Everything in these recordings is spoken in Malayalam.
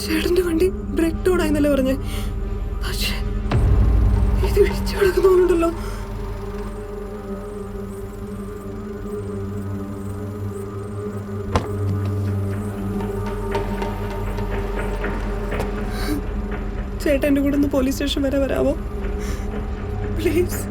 ചേട്ടന്റെ വണ്ടി ബ്രേക്ക് ഡൗൺ ആയെന്നല്ലേ പറഞ്ഞേ? പക്ഷേ ഇത് ഇടിച്ചു കിടക്കുന്നോണ്ടല്ലോ. ചേട്ടൻ എൻ്റെ കൂടെ ഒന്ന് പോലീസ് സ്റ്റേഷൻ വരെ വരാമോ പ്ലീസ്?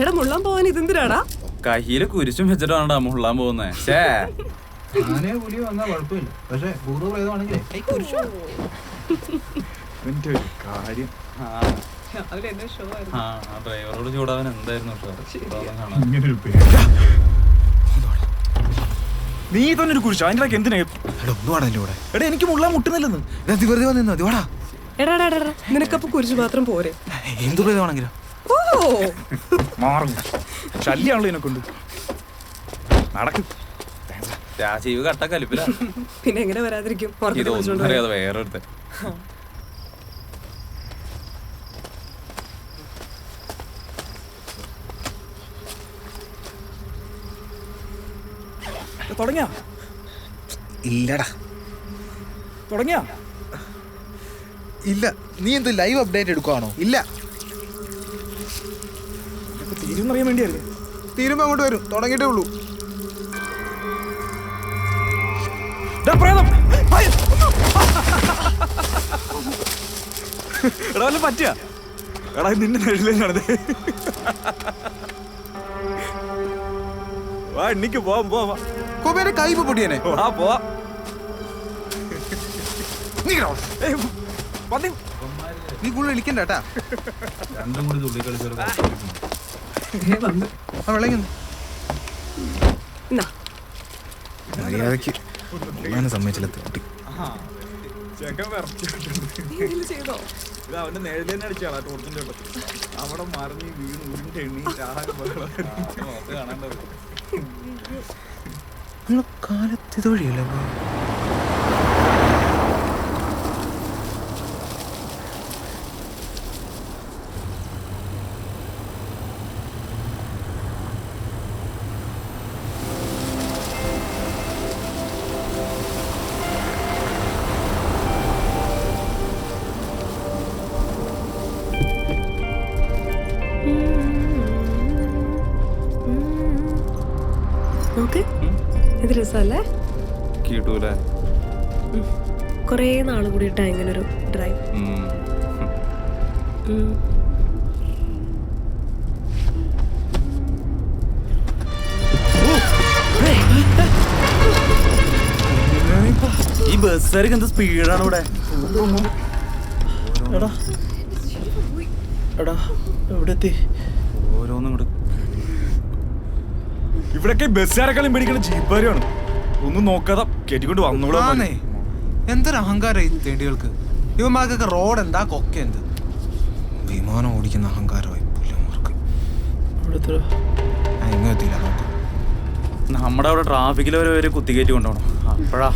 എടാ മുള്ളാൻ പോവാൻ ഇതെന്തിനാടാ? കയ്യില് കുരിശും വെച്ചിട്ടാണ് മുള്ളാൻ പോകുന്നേ. പുലി വന്നാ കുഴപ്പമില്ല, പക്ഷെ ഭൂതപ്രേതമാണെങ്കിലേ കാര്യം. ഡ്രൈവറോട് ചൂടാവൻ എന്തായിരുന്നു നീ തന്നെ ഒരു കുരിശ് അതിന്റെ എന്തിനാ ഒന്നും ആണല്ലോ ഇവിടെ. എടാ എനിക്ക് മുള്ളാൻ മുട്ടുന്നില്ലെന്ന് വെറുതെ വന്നു വാടാ. എടാ നിനക്കപ്പോ കുരിശ് മാത്രം പോരെ? എന്ത് പ്രേതമാണെങ്കിലോ മാറും ശല്യാണല്ലോ ഇതിനെക്കൊണ്ട്. നടക്കും രാജീവ് കട്ട കലിപ്പില. പിന്നെ എങ്ങനെ വരാതിരിക്കും? ഇതൊന്നും അറിയാതെ വേറൊരുത്തൻ. തുടങ്ങിയാ? ഇല്ലടാ. തുടങ്ങിയാ? ഇല്ല. നീ എന്ത് ലൈവ് അപ്ഡേറ്റ് എടുക്കുവാണോ? ഇല്ല. തീരുന്നറിയാൻ വേണ്ടിയല്ലേ? തീരുമ്പോ അങ്ങോട്ട് വരും. തുടങ്ങിയിട്ടേ ഉള്ളൂ. എടാ വല്ല പറ്റിയ എടാ നിന്റെ നെഴിലാണത്. വാ എണ്ണിക്ക് പോവാ. കുബേരെ കൈ പൊട്ടിയനെ. വാ പോവാ. നീ കൂടുതൽ വിളിക്കണ്ട കേട്ടാ. രണ്ടും കൂടി തുള്ളി കളിച്ചൊരു മര്യാദക്ക് സമ്മതിച്ചില്ല. തെട്ടി അവന്റെ നേരിൽ തന്നെ അടിച്ചാളാ ടോർച്ചിന്റെ വെള്ളത്തിൽ. അവിടെ മറിഞ്ഞ് വീണ് ഉരുണ്ട് എണ്ണി കാണാണ്ടത് കാലത്ത് ഇതുവഴിയല്ലേ? ഇത് രസമല്ലേ? കിട്ടൂലേ? കൊറേ നാള് കൂടിയിട്ടാ ഇങ്ങനൊരു ഡ്രൈവ്. ഈ ബസ്സുകാർക്ക് എന്ത് സ്പീഡാണ് ഇവിടെ. ഓരോന്നും ഇവിടെ ഇവിടൊക്കെ ബസ്സുകാരെക്കാളും പേടിക്കുന്ന ജീപ്പുകാരാണ്. ഒന്നും നോക്കാതെ കയറ്റിക്കൊണ്ട് വന്നൂടാ. എന്തൊരു അഹങ്കാരം ഈ തേണ്ടികൾക്ക്. ഇവന്മാർക്കൊക്കെ റോഡ് എന്താ കൊക്ക എന്ത്. വിമാനം ഓടിക്കുന്ന അഹങ്കാരമായി പുല്ലന്മാർക്ക്. എങ്ങനെ എത്തിയില്ല നോക്കാം. നമ്മുടെ അവിടെ ട്രാഫിക്കിൽ ഒരു കുത്തിക്കയറ്റി കൊണ്ടുപോകണം. അപ്പഴാ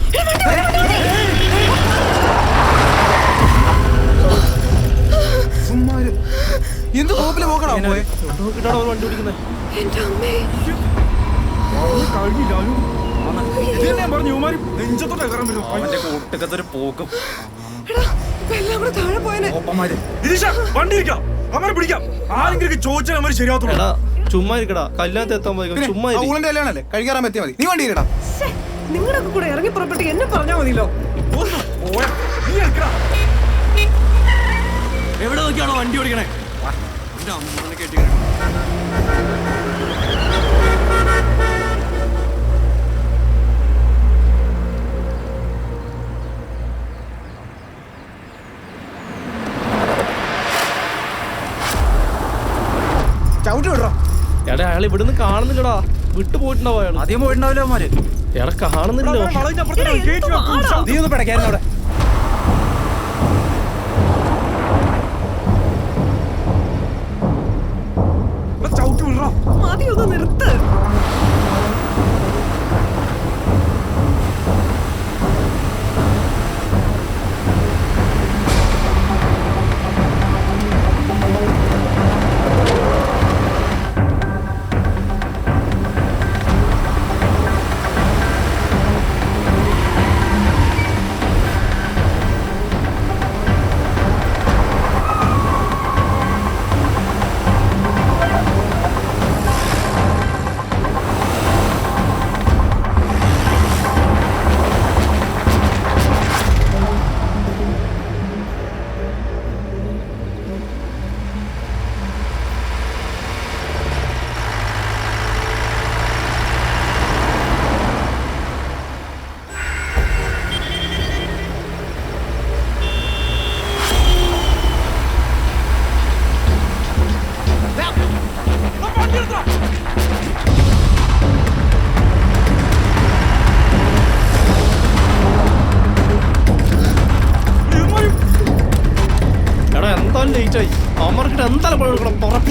എന്ത് കോപ്പില് പോക്കണോ പോയെ? വണ്ടി ഓടിക്കുന്നത് കൂട്ടത്തൊരു പോക്കും. അവരെ പിടിക്കാം. ആരെങ്കിലും ചോദിച്ചാൽ അവര് ശരിയാവത്തുള്ളൂ. ചുമ്മാ ഇരിക്കടാ. കല്യാണത്തെ എത്താൻ പോയി ചുമ്മാ കല്യാണല്ലേ കഴിക്കാറാൻ എത്തിയാൽ മതി. നീ വണ്ടി ഇരടാ. നിങ്ങളൊക്കെ കൂടെ ഇറങ്ങി പുറപ്പെട്ട് എന്നെ പറഞ്ഞാൽ മതിയല്ലോ. എവിടെ നോക്കിയാണോ വണ്ടി ഓടിക്കണേ? ചവിട്ടി വിടറോ. എടാ അയാൾ ഇവിടുന്ന് കാണുന്നില്ലടാ. വിട്ടു പോയിട്ടുണ്ടാവും അയാൾ. അധികം പോയിട്ടുണ്ടാവില്ല അവന്മാര്. എടാ കാണുന്നില്ലല്ലോ. നീ ഒന്ന് പിടക്കായിരുന്നു അവിടെ. ചവിട്ടി വിടറോ. മതി ഒന്ന് നിർത്ത്.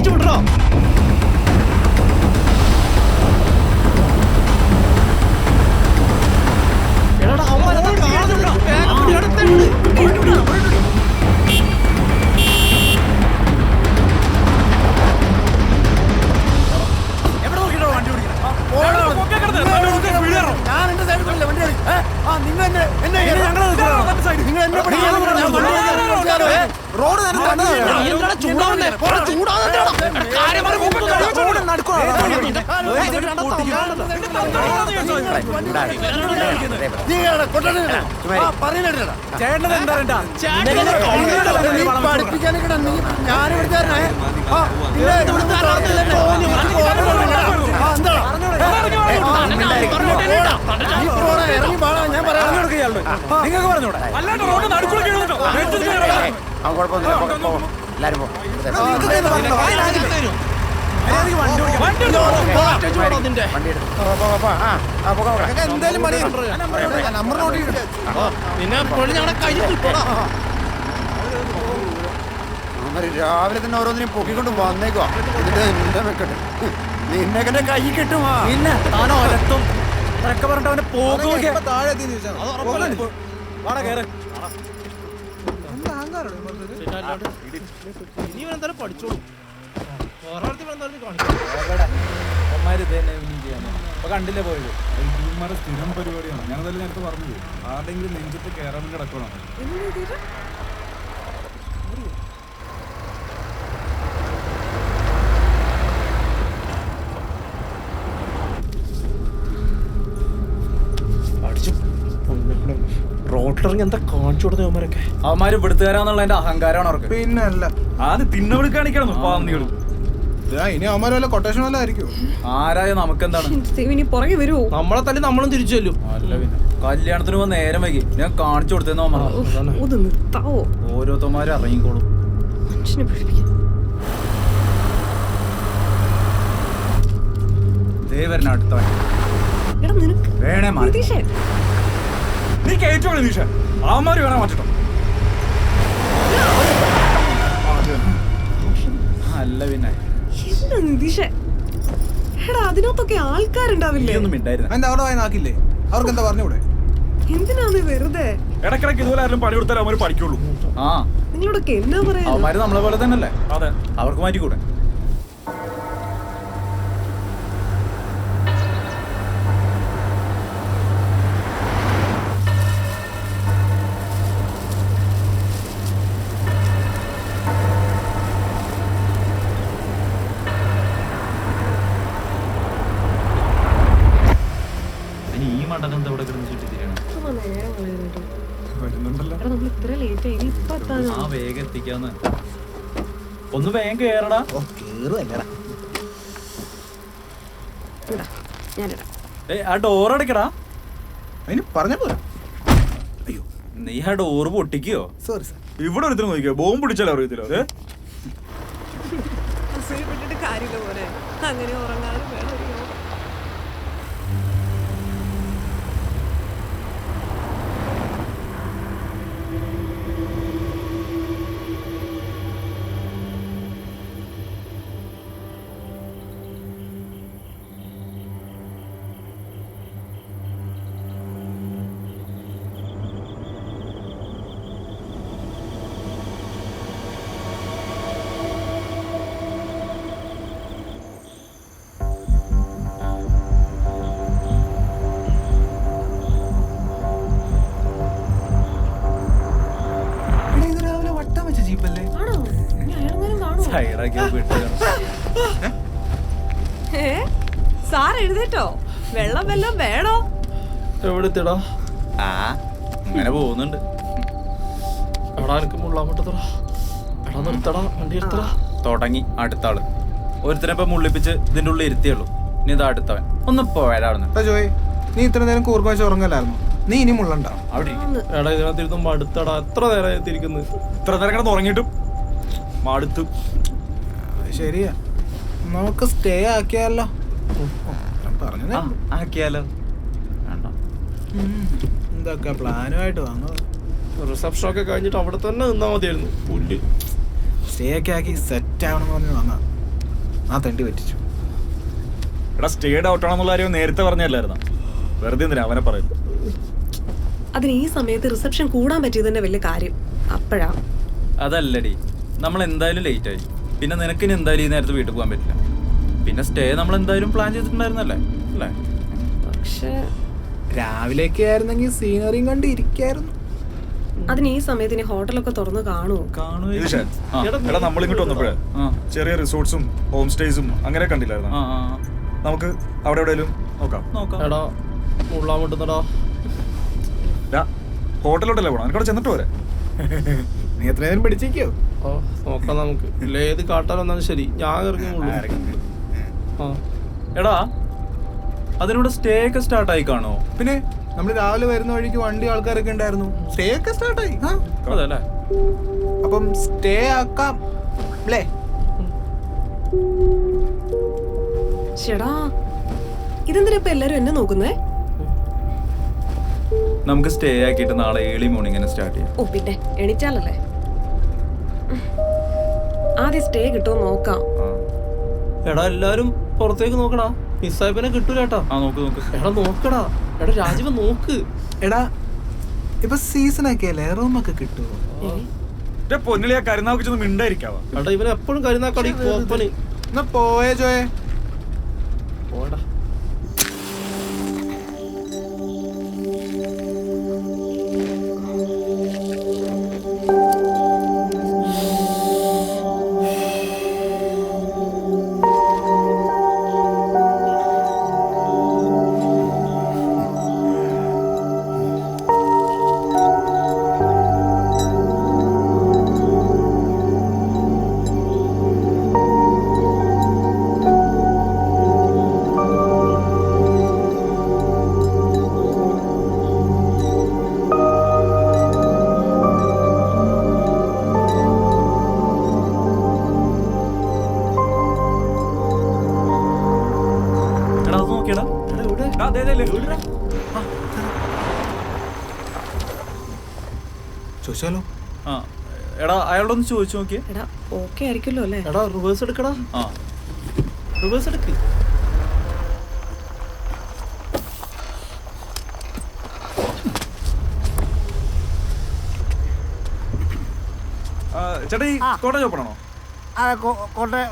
തിരിച്ചു വിടറോ. എടാ അവന്മാരെന്താ കാണുന്നുണ്ടോ? വേഗം അടുത്തുണ്ട്. ഞാൻ എന്റെ സൈഡിൽ കൂടെ വണ്ടി നിങ്ങൾ റോഡ് ചൂടാവുന്നേ പഠിപ്പിക്കാനൊക്കെ ഞാനിവിടുത്തെ ഇറങ്ങി പാടാ ഞാൻ പറയാം നിങ്ങൾക്ക് പറഞ്ഞൂടെ അല്ലാണ്ട് റോഡ് നടുക്കൂടെ എല്ലാരും രാവിലെ തന്നെ ഓരോന്നിനും പൊക്കിക്കൊണ്ട് വന്നേക്കുവാ. ഇതിന്റെ നിന്റെ വെക്കട്ടെ നിന്നെ കൈ കിട്ടും. പിന്നെ താനോ ഒലത്തും അതൊക്കെ പറഞ്ഞിട്ട് അവന്റെ പോകുക താഴെ ഇനി എന്തായാലും പഠിച്ചോളൂ. കണ്ടില്ലേ പോയത് ടീമാരുടെ സ്ഥിരം പരിപാടിയാണ്. ഞാനതല്ലേ നേരത്തെ പറഞ്ഞത്. ആരെങ്കിലും നെഞ്ചത്ത് കയറാൻ കിടക്കണം. റോട്ടിലിറങ്ങി എന്താ കാണിച്ചു കൊടുത്ത അവന്മാരൊക്കെ. അവന്മാര് ഇവിടുത്തുകാരാന്നുള്ളതിന്റെ അഹങ്കാരമാണ് അവർക്ക്. പിന്നെ അല്ല ആദ്യം തിന്നവിളി കാണിക്കണം പാന്നികൾ. ഇനി അവന്മാർ വല്ല കൊട്ടേഷൻ വല്ല ആയിരിക്കും. ആരായ നമുക്കെന്താണ്? ഇനി പുറകെ വരുവോ? നമ്മളെ തല്ലി നമ്മളും തിരിച്ചു ചെല്ലും. അല്ല പിന്നെ കല്യാണത്തിന് പോകാൻ നേരം വൈകി ഞാൻ കാണിച്ചു കൊടുത്തേന്ന് അവന്മാർ. ഒന്ന് നിർത്താവോ? ഓരോരുത്തന്മാരും ഇറങ്ങിക്കോളും. മനുഷ്യനെ പേടിപ്പിക്കാൻ. ദേ വരണ അടുത്തവൻ. എടാ നിനക്ക് വേണേ മാറി. നിതീഷേ, നീ കയറ്റോ നിതീഷ അവന്മാര് വേണേ മാറ്റിട്ടോ. അല്ല പിന്നെ എന്താ നിതീഷേ? എടാ അതിനകത്തൊക്കെ ആൾക്കാരുണ്ടാവില്ലേ? ഒന്നും മിണ്ടായിരുന്നു. എന്താ അവിടെ വായി നാക്കില്ലേ? അവർക്ക് എന്താ പറഞ്ഞൂടെ? എന്തിനാണ് വെറുതെ? ഇടക്കിടക്ക് ഇതുപോലെ ആരെങ്കിലും പണി കൊടുത്താലും അവര് പഠിക്കുള്ളൂ. ആ നിങ്ങളോടൊക്കെ എന്നാ പറയാ? അവന്മാര് നമ്മളെ പോലെ തന്നെയല്ലേ? അതെ അവർക്ക് മാറ്റിക്കൂടെ? വരുന്നുണ്ടല്ലോ. ഇത്ര ലേറ്റ് ആയി ഇപ്പൊ എത്താനോ? ആ വേഗം എത്തിക്കാന്ന്. ഒന്ന് വേഗം കേറടാ. ഞാനിടാം. ആ ഡോർ അടയ്ക്കടാ. അതിന് പറഞ്ഞ പോലെ. അയ്യോ നീ ആ ഡോറ് പൊട്ടിക്കോ? Sorry sir. ഇവിടെ ഒരുത്തരം നോക്കിയോ ബോംബ് പിടിച്ചാലോ അറിയത്തില്ല. അതെ അസൂയപ്പെട്ടിട്ട് കാര്യമില്ല പോലെ. അങ്ങനെ ഉറങ്ങാനും വേണം ഒരു യോഗ. ആണോ? ഇനി അയാളെങ്ങാനും കാണുമോ? സാർ എഴുതേറ്റോ? വെള്ളം വെള്ളം വേണോ? എവിടെത്തിടാ? ആ അങ്ങനെ പോകുന്നുണ്ട്. എടാ എനിക്ക് മുള്ളാൻ പറ്റത്തടാ. എടാ നിർത്തടാ, വണ്ടി എടുത്തടാ. തുടങ്ങി അടുത്ത ആള്. ഒരുത്തനെ ഇപ്പൊ മുള്ളിപ്പിച്ച് ഇതിന്റെ ഉള്ളിൽ ഇരുത്തിയുള്ളൂ. ഇനി ഇതാ അടുത്തവൻ. ഒന്ന് പോയാലാവുന്നു. ജോയ്, നീ ഇത്ര നേരം കൂർക്കം വെച്ച് ഉറങ്ങലായിരുന്നു. നീ ഇനി മുള്ളണ്ട. അവിടെ ഇരിക്ക്. എടാ ഇതിനകത്ത് ഇരുന്ന് മടുത്തടാ. എത്ര നേരമായി എത്തിയിരിക്കുന്നത്. ഇത്ര നേരം കിടന്ന് ഉറങ്ങിയിട്ടും മടുത്തു. ശരിയാ, നമുക്ക് സ്റ്റേ ആക്കിയാലോ? പറഞ്ഞു ആ, ആക്കിയാലോ? വേണ്ട. എന്തൊക്കെ പ്ലാനുമായിട്ട് വന്നത്. റിസപ്ഷൻ ഒക്കെ കഴിഞ്ഞിട്ട് അവിടെ തന്നെ നിന്നാ മതിയായിരുന്നു. പുല്ല് സ്റ്റേ ഒക്കെ ആക്കി സെറ്റ് ആവണമെന്ന് പറഞ്ഞ് വന്ന ആ തെണ്ടി പറ്റിച്ചു. എടാ സ്റ്റേഡ് ഔട്ടാണെന്നുള്ള കാര്യം നേരത്തെ പറഞ്ഞല്ലായിരുന്നോ? വെറുതെ എന്തിനാ അവനെ പറയുന്നു? അതിന് ഈ സമയത്ത് റിസപ്ഷൻ കൂടാൻ പറ്റിയത് തന്നെ വലിയ കാര്യം. അപ്പോഴാ അതല്ലടി, നമ്മൾ എന്തായാലും ലേറ്റ് ആയി. പിന്നെ നിനക്കിനി എന്തായാലും ഈ നേരത്തെ വീട്ടിൽ പോകാൻ പറ്റില്ല. പിന്നെ സ്റ്റേ നമ്മൾ എന്തായാലും പ്ലാൻ ചെയ്തിട്ടുണ്ടായിരുന്നല്ലേ അല്ലേ? പക്ഷേ രാവിലെയൊക്കെ ആയിരുന്നെങ്കിൽ സീനറിയും കണ്ട് ഇരിക്കായിരുന്നു. അതിന് ഈ സമയത്ത് ഇനി ഹോട്ടലൊക്കെ തുറന്ന് കാണുമോ? നിതീഷേ, എടാ നമ്മൾ ഇങ്ങോട്ട് വന്നപ്പോഴേ ചെറിയ റിസോർട്ട്സും ഹോം സ്റ്റേസും അങ്ങനെ കണ്ടില്ലായിരുന്നു. നമുക്ക് അവിടെ എവിടെയെങ്കിലും നോക്കാം. എടാ മുള്ളാൻ വിട്ടുന്നടാ. ഹോട്ടലോട്ടല്ലേ പോണം, എനിക്കവിടെ ചെന്നിട്ട് പോരെ. നീ എത്ര നേരം പിടിച്ചേക്കോ? നോക്കാം നമുക്ക്. ഇല്ല ഏത് കാട്ടാലെന്നാലും ശരി, ഞാൻ ഇറങ്ങി മുള്ളു. എടാ അതിനോട് സ്റ്റേ ഒക്കെ സ്റ്റാർട്ടായി കാണോ? പിന്നെ നമ്മൾ രാവിലെ വരുന്ന വഴിക്ക് വണ്ടി ആൾക്കാരൊക്കെ ഉണ്ടായിരുന്നു. സ്റ്റേ ഒക്കെ സ്റ്റാർട്ടായി. അതല്ലേ? അപ്പം സ്റ്റേ ആക്കാം അല്ലേ? ചേടാ ഇതെന്തിനാ ഇപ്പൊ എല്ലാരും എന്നെ നോക്കുന്നേ? നമുക്ക് സ്റ്റേ ആക്കിയിട്ട് നാളെ ഏർലി മോർണിംഗ് സ്റ്റാർട്ട് ചെയ്യാം. ഓ പിന്നെ എണീറ്റാലല്ലേ. ആദ്യം സ്റ്റേ കിട്ടുമോ നോക്കാം. എടാ എല്ലാരും പുറത്തേക്ക് നോക്കടാ, മിസ്സായപ്പനെ കിട്ടൂല കേട്ടാ. നോക്ക്. എടാ നോക്കടാ, എടാ രാജീവൻ നോക്ക്. എടാ ഇപ്പൊ സീസൺ ഒക്കെ അല്ലേ, റൂമൊക്കെ കിട്ടുമോ? പൊന്നിളിയാ കരുനാക്ക് ചെന്ന് മിണ്ടായിരിക്കാവാ. എടാ ഇവനെ എപ്പോഴും കരുനാക്കടി കോപ്പന്. എന്നാ പോയേ ജോയെ. പോടാ. ചോദിച്ചാലോ? എടാ അയാളോടൊന്ന് ചോദിച്ചു നോക്കിയേ. എടാ ഓക്കെ ആയിരിക്കുമല്ലോ അല്ലേ? എടാ റിവേഴ്സ് എടുക്കടാ. റിവേഴ്സ് എടുക്ക്. ചേട്ടാ ഈ കോട്ടേജ് ഓപ്പൺ ആണോ? അതെ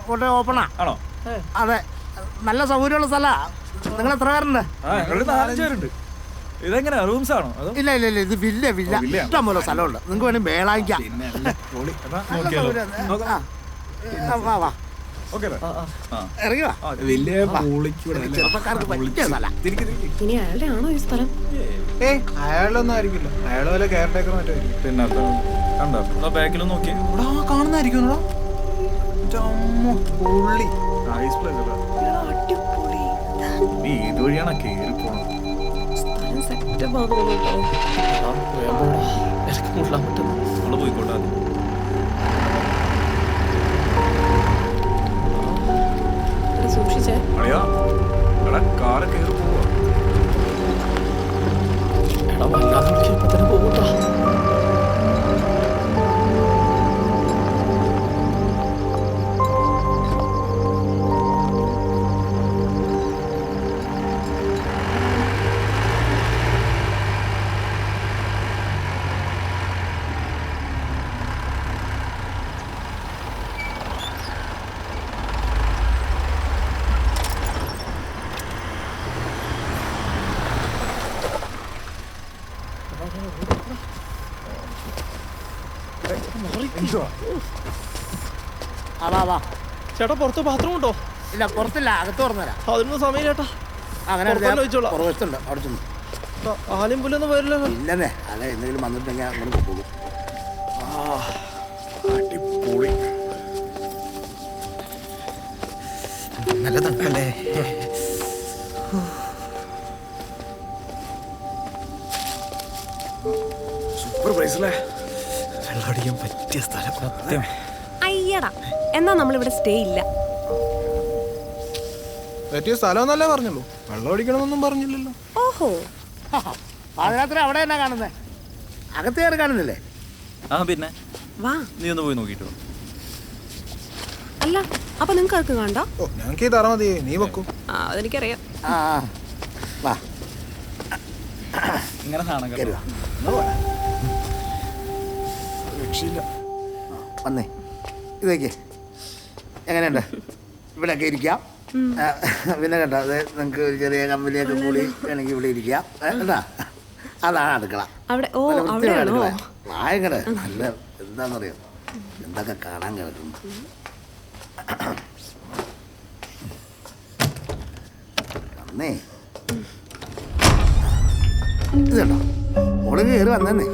കോട്ടയം ഓപ്പണാ. ആണോ? അതെ, നല്ല സൗകര്യമുള്ള സ്ഥലമാ. നിങ്ങൾ എത്ര പേരുണ്ട്? 4-5 പേരുണ്ട്. ഇതെങ്ങനെയാ, റൂംസ് ആണോ? അതോ ഇല്ല ഇത് വില്ല ഇഷ്ടം പോലെ സ്ഥലമുണ്ട്. നിങ്ങൾക്ക് വേണമെങ്കിൽ മേളായിക്കാം. വാ ഓക്കെ ഇറങ്ങി വാ. വലിയ ചെറുപ്പക്കാർക്ക് പറ്റിയ സ്ഥലം. ഇനി അയാളുടെ ആണോ ഈ സ്ഥലം? അയാളൊന്നും ആയിരിക്കില്ല, അയാൾ വല്ല കെയർ ടേക്കർ മറ്റോ ആയിരിക്കും. പിന്നെ കണ്ടോ ബാക്കിലൊന്നും നോക്കിയേ. കാണുന്നായിരിക്കും പുള്ളി. അടിപൊളി നീ ഏത് വഴിയാണോ കേറി പോണം? സ്ഥലം സെറ്റപ്പ് ആണെന്ന് തോന്നുന്നു. എടാ വേഗം പോടാ, എനിക്ക് മുള്ളാൻ പറ്റുന്നു. നമ്മള് പോയിക്കോട്ടെ. സൂക്ഷിച്ചേ. കാറ് കേറി പോവാ. എടാ വല്ലാതെ വിളിക്കുമ്പോ തന്നെ പോകട്ടാ. വാ. ചേട്ടാ പുറത്ത് ബാത്റൂം ഉണ്ടോ? ഇല്ല പുറത്തില്ല, അകത്ത് തുറന്നുതരാം. അതിനൊന്നും സമയം ചേട്ടാ. അങ്ങനെ ചോദിച്ചോളാം. പുറവശത്തുണ്ട്, അവിടെ ചെന്നു. ആലും പുല്ലൊന്നും വരില്ലല്ലോ. ഇല്ലെന്നേ, അല്ല എന്തെങ്കിലും വന്നിട്ടുണ്ടെങ്കിൽ അങ്ങനെ പോകും. അടിപൊളി. നല്ല തണുപ്പല്ലേ? സൂപ്പർ പ്രൈസല്ലേ? വെള്ളമടിക്കാൻ പറ്റിയ സ്ഥലം. സത്യം. അയ്യടാ, എന്നാ നമ്മളിവിടെ സ്റ്റേ ഇല്ല. പറ്റിയ സ്ഥലമെന്നല്ലേ പറഞ്ഞുള്ളൂ, വെള്ളം അടിക്കണമെന്നൊന്നും പറഞ്ഞില്ലല്ലോ. ഓഹോ, പാതിരാത്രി അവിടെ എന്നാ കാണുന്നേ? അകത്ത് കയറി കാണുന്നില്ലേ? പിന്നെ വാ. നീ ഒന്ന് പോയി നോക്കിട്ടോ. അല്ല അപ്പൊ നിങ്ങൾക്ക് ആർക്ക് കണ്ട? ഓ ഞങ്ങൾക്ക് ഈ തറ മതി, നീ വെക്കൂ. അതെനിക്കറിയാം. ആ വാ ഇങ്ങനെ സാധനം കയറി വാ. രക്ഷയില്ല. വന്നേ ഇതൊക്കെ എങ്ങനെയുണ്ട്? ഇവിടെയൊക്കെ ഇരിക്കാം. പിന്നെ കേട്ടോ അത് നിങ്ങൾക്ക് ഒരു ചെറിയ കമ്പനിയൊക്കെ കൂടി വേണമെങ്കിൽ ഇവിടെ ഇരിക്കാം കേട്ടാ. അതാണ് അടുക്കള. അടുക്കള ഭയങ്കര നല്ല എന്താണെന്നറിയാം, എന്തൊക്കെ കാണാൻ കിടക്കുന്നു. അന്നേ ഇത് കേട്ടോ മോള് കയറി വന്നേ.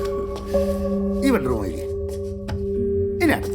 ഈ ബെഡ്റൂമിലേക്ക് ഇനി അടുത്ത്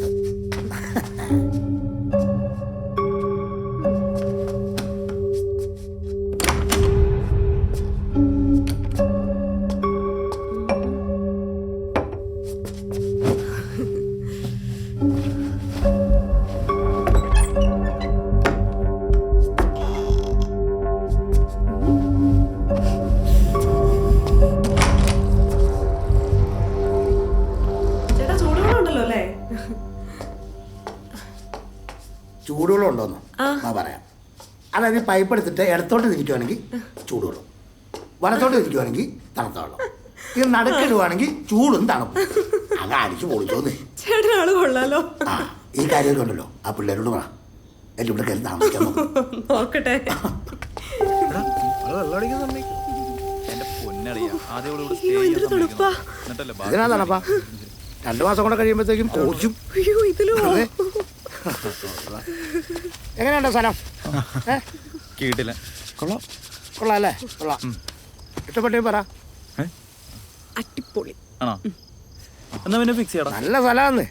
ചൂടുവെള്ളം ഉണ്ടോന്നോ ഞാൻ പറയാം. അതായത് പൈപ്പ് എടുത്തിട്ട് ഇടത്തോട്ട് തിരിക്കുവാണെങ്കിൽ ചൂടുവെള്ളം, വലത്തോട്ട് തിരിക്കുവാണെങ്കിൽ തണുത്ത വെള്ളം, ഇത് നടുക്കിടുവാണെങ്കിൽ ചൂടും തണുപ്പും. അങ്ങനെ അടിച്ചു പൊളിച്ചോന്നേ. ചേട്ടനാള് കൊള്ളാലോ. ആ ഈ കാര്യമൊക്കെ ഉണ്ടല്ലോ ആ പിള്ളേരോട് പറ, എല്ലാം ഇവിടെ കയറി താമസിക്കാൻ നോക്കട്ടെ. ഇതിനാ തണപ്പാ. 2 മാസം കൂടെ കഴിയുമ്പോഴത്തേക്കും കോച്ചും. എങ്ങനെയുണ്ടോ സ്ഥലം? കേട്ടില്ല. കൊള്ളാം അല്ലേ? കൊള്ളാം. ഇഷ്ടപ്പെട്ടേ പറ. അടിപൊളി ആണോ? എന്നാ പിന്നെ ഫിക്സ് ചെയ്യണം. നല്ല സ്ഥലമാന്ന്.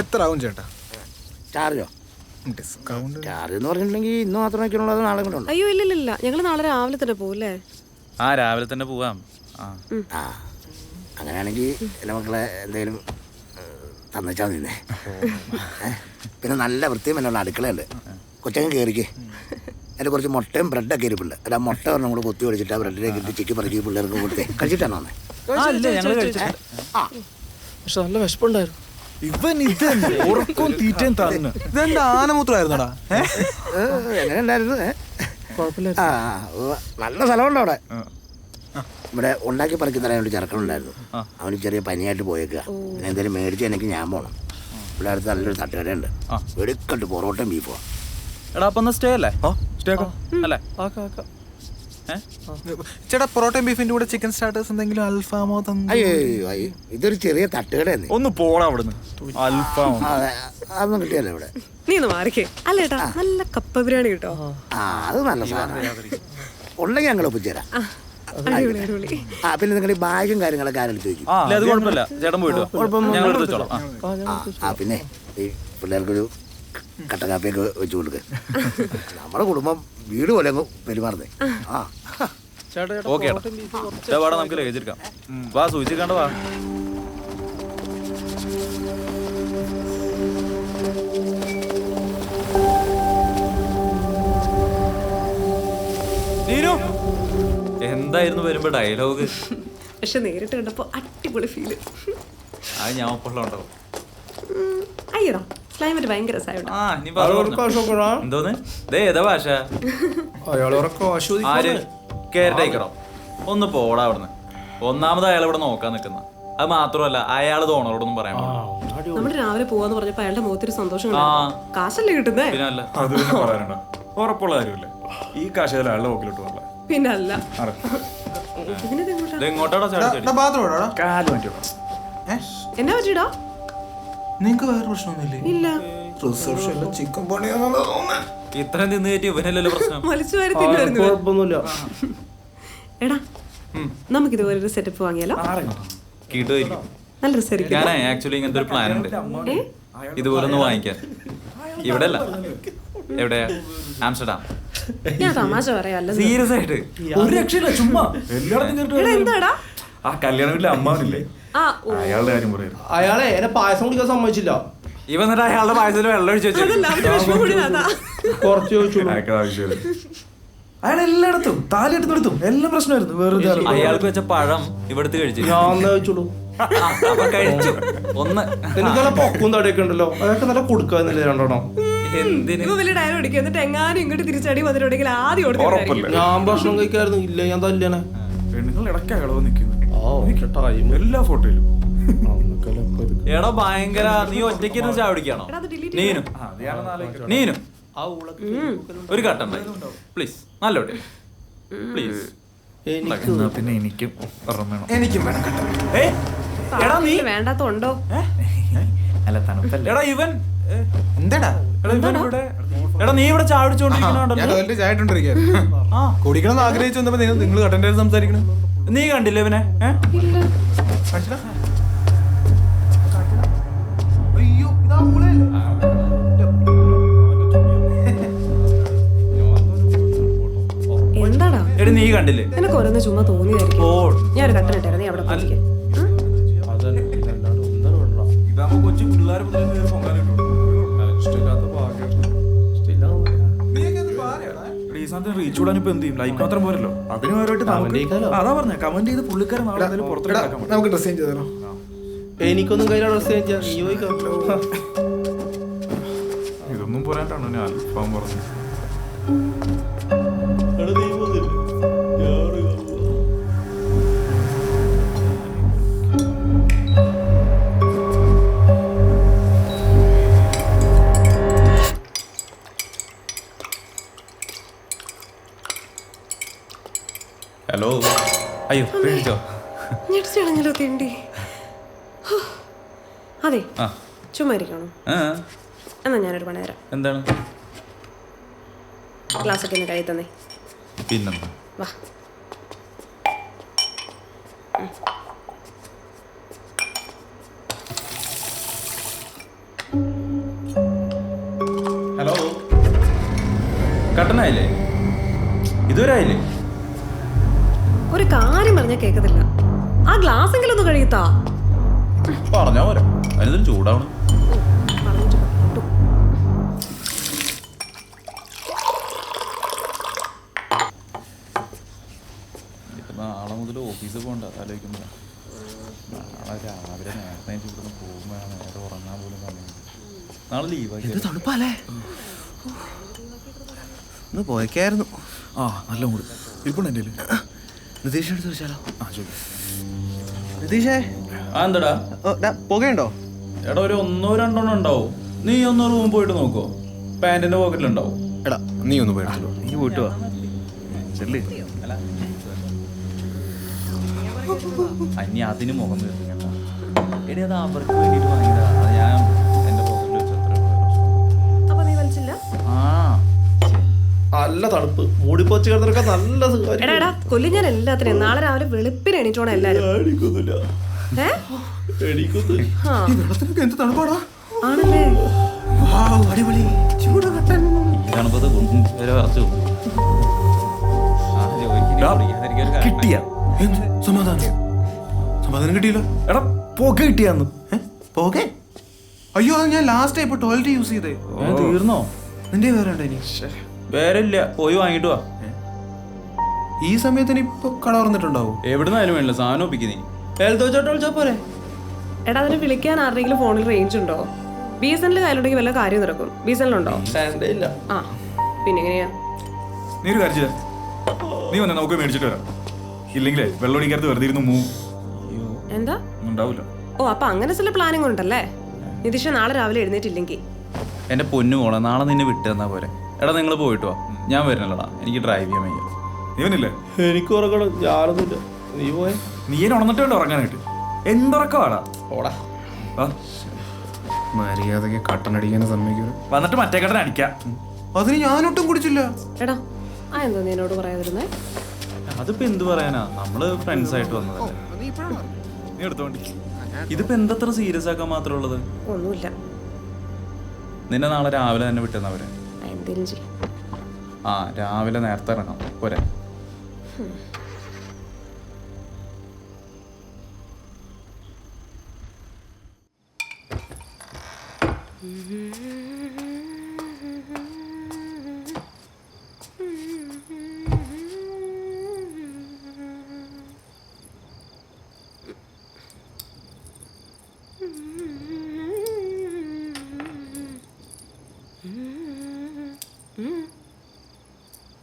എത്ര ആവും ചേട്ടാ ചാർജോ? ഡിസ്കൗണ്ട് ചാർജ് എന്ന് പറഞ്ഞിട്ടുണ്ടെങ്കിൽ ഇന്ന് മാത്രം വയ്ക്കണുള്ളത് നാളെ കൂടെ ഉണ്ട്. അയ്യോ ഇല്ലില്ല, ഞങ്ങൾ നാളെ രാവിലെ തന്നെ പോവല്ലേ? ആ രാവിലെ തന്നെ പോവാം. ആ അങ്ങനെയാണെങ്കിൽ എൻ്റെ മക്കളെ എന്തെങ്കിലും തന്നേച്ചാൽ നിന്നേ. പിന്നെ നല്ല വൃത്തിയും എന്നുള്ള അടുക്കളയുണ്ട്. കൊച്ചങ്ങ് കയറിക്ക്. എൻ്റെ കുറച്ച് മുട്ടയും ബ്രെഡൊക്കെ ഇരിപ്പുണ്ട്. അല്ല മുട്ട പറഞ്ഞാൽ കൂടെ കൊത്തി ഒടിച്ചിട്ട് ആ ബ്രെഡിലേക്ക് ഇട്ട് ചിക്കി പറക്കി പിള്ളേർക്ക് കൊടുത്തേ. കഴിച്ചിട്ടാണോ വന്നേ? പക്ഷെ നല്ല വിശപ്പുണ്ടായിരുന്നു. ഇവൻ ഇത് ഉറക്കവും തീറ്റയും തന്നു. ഇതെന്താ ആനമൂത്രമായിരുന്നടാ? എങ്ങനെ ഉണ്ടായിരുന്നു? കുഴപ്പമില്ല. ആ നല്ല സ്ഥലമുണ്ട് അവിടെ. ഇവിടെ ഉണ്ടാക്കി പറക്കി തരാൻ വേണ്ടി ചെറുക്കനുണ്ടായിരുന്നു. അവന് ചെറിയ പനിയായിട്ട് പോയേക്കുക. പിന്നെ എന്തെങ്കിലും മേടിച്ച് എനിക്ക് ഞാൻ പോകണം. ഇവിടെ അടുത്ത് നല്ലൊരു തട്ടുകടയുണ്ട്. വെടിക്കട്ട് പൊറോട്ടയും ബീഫോ. എടാ അപ്പൊ സ്റ്റേ അല്ലേ? സ്റ്റേ ആക്കാം അല്ലേ? ചേട്ടാ പൊറോട്ടയും ബീഫിന്റെ കൂടെ ചിക്കൻ സ്റ്റാർട്ടേഴ്സ് എന്തെങ്കിലും അൽഫാമോ തന്നു? അയ്യോ അയ്യോ ഇതൊരു ചെറിയ തട്ടുകടയെന്ന്. ഒന്ന് പോണം അവിടുന്ന്. അൽഫാം അതൊന്നും കിട്ടിയല്ലോ ഇവിടെ. നീ ഒന്ന് മാറിക്കേ. അല്ലേട്ടാ നല്ല കപ്പ ബിരിയാണി കിട്ടോ? ആ അത് നല്ല സാധനം ഉണ്ടെങ്കിൽ ഞങ്ങൾ ഒപ്പിച്ചുതരാം. അടിപൊളി അടിപൊളി. ആ പിന്നെ നിങ്ങൾ ഈ ബാഗും കാര്യങ്ങളൊക്കെ ആരെടുത്ത് വെക്കും? അത് കുഴപ്പമില്ല, ചേട്ടൻ പോയിട്ടോ. ഞങ്ങൾ എടുത്ത് വെച്ചോളാം. ആ പിന്നെ ഈ പിള്ളേർക്കൊരു കട്ട കാപ്പിയൊക്കെ വെച്ച് കൊടുക്കുക. നമ്മുടെ കുടുംബം വീട് പോലെ അങ്ങ് പെരുമാറുന്നേ. ആ ഓക്കെ വാടാ, നമുക്ക് ലഗേജ് എടുക്കാം. വാ സൂചിക്കാണ്ട് വാ. എന്തായിരുന്നു വരുമ്പോ ഡയലോഗ്? പക്ഷെ നേരിട്ട് കണ്ടപ്പോ അടിപൊളി ഫീല്. അത് ഞാൻ ഒപ്പുള്ളതുണ്ടാവും. അയ്യടാ ക്ലൈമറ്റ് ഭയങ്കര രസമായിട്ടോ. എന്തോന്ന് ഏതാ ഭാഷ? ആര് കേരളോ? ഒന്ന് പോടാ അവിടുന്ന്. ഒന്നാമത് അയാൾ ഇവിടെ നോക്കാൻ നിൽക്കുന്ന. അത് മാത്രമല്ല അയാൾ തോണറോടൊന്നും പറയാൻ പാടില്ല. നമ്മള് രാവിലെ പോവാന്ന് പറഞ്ഞപ്പോ അയാളുടെ മുഖത്തൊരു സന്തോഷം. കാശല്ലേ കിട്ടുന്നേ? പിന്നല്ല. അത് പിന്നെ പറയാനുണ്ടോ? ഉറപ്പുള്ള കാര്യമല്ലേ ഈ കാശയിലെ ആളുടെ പോക്കിലോട്ട് പോകല. പിന്നല്ല. എങ്ങോട്ടാടാ ചേട്ടാ? കാല് മാറ്റി എന്നാ പറ്റിടാ? നിങ്ങക്ക് വേറെ പ്രശ്നമൊന്നുമില്ലേ? ഇല്ല. റിസപ്ഷനിലെ ചിക്കൻ പണിയാണെന്ന് തോന്നുന്നു. ഇത്രയും തിന്നു കയറ്റി ഇവനല്ലല്ലോ പ്രശ്നം. വലിച്ചു വാരി തിന്നുവായിരുന്നു. കുഴപ്പമൊന്നുമില്ല. എടാ നമുക്കിതുപോലെ ഒരു സെറ്റപ്പ് വാങ്ങിയാലോ? കിട്ടുമായിരിക്കും. നല്ല രസമായിരിക്കും. ഞാൻ ആക്ച്വലി ഇങ്ങനത്തെ ഒരു പ്ലാൻ ഉണ്ട് ഇതുപോലെ ഒന്ന് വാങ്ങിക്കാൻ. ഇവിടെ അല്ല, എവിടെയാ? ആംസ്റ്റർഡാം. ഞാൻ തമാശ പറയാല്ല. സീരിയസ് ആയിട്ട് ഒരു രക്ഷയില്ല. ചുമ്മാ എല്ലായിടത്തും എന്താടാ? ആ കല്യാണ വീട്ടിലെ അമ്മാവില്ലേ അയാളുടെ കാര്യം പറയുന്നു. അയാളെ എന്നെ പായസം കുടിക്കാൻ സമ്മതിച്ചില്ല. ഇവ എന്നിട്ട് അയാളുടെ പായസത്തിൽ വെള്ളം ഒഴിച്ചു വെച്ചു. കുറച്ച് ചോദിച്ചുള്ളൂ. അയാൾ എല്ലായിടത്തും താലിയെടുത്തും എല്ലാം പ്രശ്നമായിരുന്നു. വെറുതെ അയാൾക്ക് വെച്ച പഴം ഇവിടുത്തെ കഴിച്ചു. ഞാൻ ചോദിച്ചുള്ളൂ. അപ്പൊ കഴിച്ചു ഒന്ന്. എനിക്ക് നല്ല പൊക്കും തടിയൊക്കെ ഉണ്ടല്ലോ. അയാൾക്ക് നല്ല കൊടുക്കാന്നില്ല രണ്ടെണ്ണം. എന്തിന് ഇപ്പൊ വലിയ ഡയലോഗ് അടിക്കും എന്നിട്ട് എങ്ങാനും ഇങ്ങോട്ട് തിരിച്ചടി വന്നിട്ടുണ്ടെങ്കിൽ ആദ്യം ഓടിക്കും. ഞാൻ ഭക്ഷണം കഴിക്കായിരുന്നു. ഇല്ല ഞാൻ തല്ലാണ്. പെണ്ണുങ്ങൾ ഇടയ്ക്ക് അകളവ് നിൽക്കുന്നു ടൈം എല്ലാ ഫോട്ടോയിലും. എടാ ഭയങ്കര നീ ഒറ്റയ്ക്ക് ചായ പിടിക്കാണോ? നീനു നീനു ഒരു കട്ടൻ പ്ലീസ്. നല്ല പ്ലീസ്. പിന്നെ എനിക്കും ഒരെണ്ണം വേണം. എനിക്കും വേണം കേട്ടോ. എടാ നീ വേണ്ടാത്തുണ്ടോ? അല്ല തണുപ്പല്ല. എടാ ഇവൻ എന്താടാ എടാ ഇവൻ ഇവിടെ എടാ നീ ഇവിടെ ചായ പിടിച്ചോണ്ടിരിക്കണോ? ഞാൻ ടോയ്ലറ്റ് ചായട്ടുണ്ടിരിക്കുന്നു. കുടിക്കണം ആഗ്രഹിച്ചു വന്നപ്പോ നിങ്ങൾ കട്ടൻ്റെ സംസാരിക്കണം. നീ കണ്ടില്ലേ ഇവനെ? അയ്യോ ഇതാ എന്താടാ എടി നീ കണ്ടില്ലേ? നിനക്ക് ഓരോന്ന് ചുമ്മാ തോന്നിയായിരിക്കും. ഞാനൊരു കട്ടൻ ഇട്ടായിരുന്നു. നീ അവിടെ പോയിരിക്കും. ഇതാകുമ്പോ കൊച്ചു പിള്ളേരെ ഈ സാധനം റീച്ച് കൂടാൻ ഇപ്പൊ എന്ത് ചെയ്യും? ലൈക്ക് മാത്രം പോരല്ലോ, അതിന് പകരമായിട്ട് അതാ പറഞ്ഞ കമന്റ് ചെയ്ത് പുള്ളിക്കാരൻ നാളെ പുറത്തെടുക്കാം. നമുക്ക് ഡ്രസ് ചേഞ്ച് ചെയ്തോ. എനിക്കൊന്നും കയ്യിലാണ് ഡ്രസ് ചേഞ്ച് ചെയ്യാൻ. നീ പോയി ഇതൊന്നും പോരാട്ടാണോ ഞാൻ അൽഫാം പറഞ്ഞു. ഹലോ. അയ്യോ പേടിച്ചോ? ഞെട്ടിച്ചടങ്ങല്ലോ തിണ്ടി. അതെ ചുമ്മാ ഇരിക്കണോ? എന്നാ ഞാനൊരു പണി തരാം. എന്താണ്? ക്ലാസ്സൊക്കെ ഒന്ന് കൈ തന്നേ. പിന്നെന്താ? വാ. ഹലോ. കട്ടനായില്ലേ? ഇതുവരെ ആയില്ലേ? ഒരു കാര്യം പറഞ്ഞാൽ കേൾക്കത്തില്ല. ആ ഗ്ലാസ് എങ്കിലും ഒന്ന് കഴുകിത്താ. പറഞ്ഞാ പോരാ, അതിനൊരു ചൂടാവണം. നാളെ മുതൽ ഓഫീസിൽ പോകണ്ട ആലോചിക്കുമ്പോൾ നാളെ രാവിലെ നേരത്തെ ഇവിടുന്ന് പോകുമ്പോൾ നേരെ ഉറങ്ങാൻ പോലും സമയം. നാളെ ലീവാക്കി. തണുപ്പല്ലേ? ഒന്ന് പോയേക്കായിരുന്നു. ആ നല്ല മൂട് ഇരിപ്പുണ്ട് എൻ്റെ കയ്യില്. നിതീഷ് എടുത്ത് വെച്ചാലോ? ആ ചോദിക്കും. നിതീഷേ എന്താടാ പുകയുണ്ടോ? എടാ ഒരു 1-2 ഉണ്ടാവും. നീ ഒന്ന് റൂം പോയിട്ട് നോക്കോ, പാന്റിന്റെ പോക്കറ്റിലുണ്ടാവും. എടാ നീ ഒന്ന് പോയെടുത്തോ. നീ പോയിട്ട് വാ ചെല്ലി. അനി അതിന് മുഖം തീർന്നില്ല. എടി അത് അവർക്ക് വേണ്ടിയിട്ട് വാങ്ങിയതാ. അത് ഞാൻ എന്റെ പോക്കറ്റിൽ വെച്ച് അപ്പൊ നീ വലിച്ചില്ല? നല്ല തണുപ്പ്. മൂടിപ്പോച്ച് കിടന്നൊക്കെ നല്ല എടാ എടാ കൊല്ലി ഞാൻ എല്ലാത്തിനും. നാളെ രാവിലെ വെളുപ്പിന് എണീറ്റോണം എല്ലാരും. എന്ത് തണുപ്പാടാ? ആണല്ലേ? അടിപൊളി ചൂടുകട്ടൻ. ഈ തണുപ്പത്ത് വരെ വറച്ചു. കിട്ടിയ സമാധാനം സമാധാനം കിട്ടിയില്ല. എടാ പുക കിട്ടിയാന്ന്. പോകെ? അയ്യോ അത് ഞാൻ ലാസ്റ്റ് ഇപ്പൊ ടോയ്ലറ്റ് യൂസ് ചെയ്തേ. തീർന്നോ? നിന്റെ വേറെ ഉണ്ടോ ഇനി? വേറെ ഇല്ല, പോയി വാങ്ങിട്ട് വാ. ഈ സമയത്തിന് ഇപ്പൊ കട തുറന്നിട്ടുണ്ടാവും. എവിടുന്നായാലും വേണില്ല, സാധനം ഒപ്പിക്ക്. നീ വിളിച്ചാ പോരെ? എടാ അതിന് വിളിക്കാൻ ആരുടെങ്കിലും ഫോണിൽ റേഞ്ച് ഉണ്ടോ? BSNL കയ്യിലുണ്ടെങ്കിൽ വല്ല കാര്യം നടക്കും. BSNL ഉണ്ടോ? ഇല്ല. ആ പിന്നെ എങ്ങനെയാ? നീ ഒരു കാര്യം ചെയ്ത, നീ വന്നേ നമുക്ക് മേടിച്ചിട്ട് വരാം. ഇല്ലെങ്കിലേ വെള്ളം ഒടിക്കാത്ത വെറുതെ ഇരുന്ന് മൂവ് എന്താ ഉണ്ടാവില്ല. ഓ അപ്പൊ അങ്ങനെ ചില പ്ലാനിങ് ഉണ്ടല്ലേ? നിതീഷ നാളെ രാവിലെ എഴുന്നേറ്റില്ലെങ്കിൽ എന്റെ പൊന്നു മോളെ, നാളെ നിന്നെ വിട്ട് തന്നാ പോരെ. എടാ നിങ്ങൾ പോയിട്ട് വാ, ഞാൻ വരുന്നല്ലടാ, എനിക്ക് ഡ്രൈവ് ചെയ്യാൻ വയ്യ. നീ വന്നില്ലേ? എനിക്ക് ഉറങ്ങണം. ഞാനൊന്നുമില്ല. നീ പോയെ? നീ ഉണർന്നിട്ട് വേണ്ട ഉറങ്ങാനായിട്ട്. എന്തുറക്കമാടാ? ഓടാ. മര്യാദക്ക് കട്ടനടിക്കാൻ സമ്മതിക്കൂല. വന്നിട്ട് മറ്റേ കട്ടൻ അടിക്കാം. അതിന് ഞാനൊട്ടും കുടിച്ചില്ല. എടാ ആ എന്താ നീ എന്നോട് പറയാതിരുന്നേ? അതിപ്പോ എന്ത് പറയാനാ, നമ്മള് ഫ്രണ്ട്സ് ആയിട്ട് വന്നതല്ലേ. നീ എടുത്തോണ്ടി. ഇതിപ്പോ എന്തത്ര സീരിയസ് ആക്കാൻ മാത്രം ഉള്ളത്? ഒന്നുമില്ല. നിന്നെ നാളെ രാവിലെ തന്നെ വിട്ടുന്ന പോരെ? എന്തേലും ചെയ്യും. ആ രാവിലെ നേരത്തെ ഇറങ്ങാം പോരെ? Mm-hmm.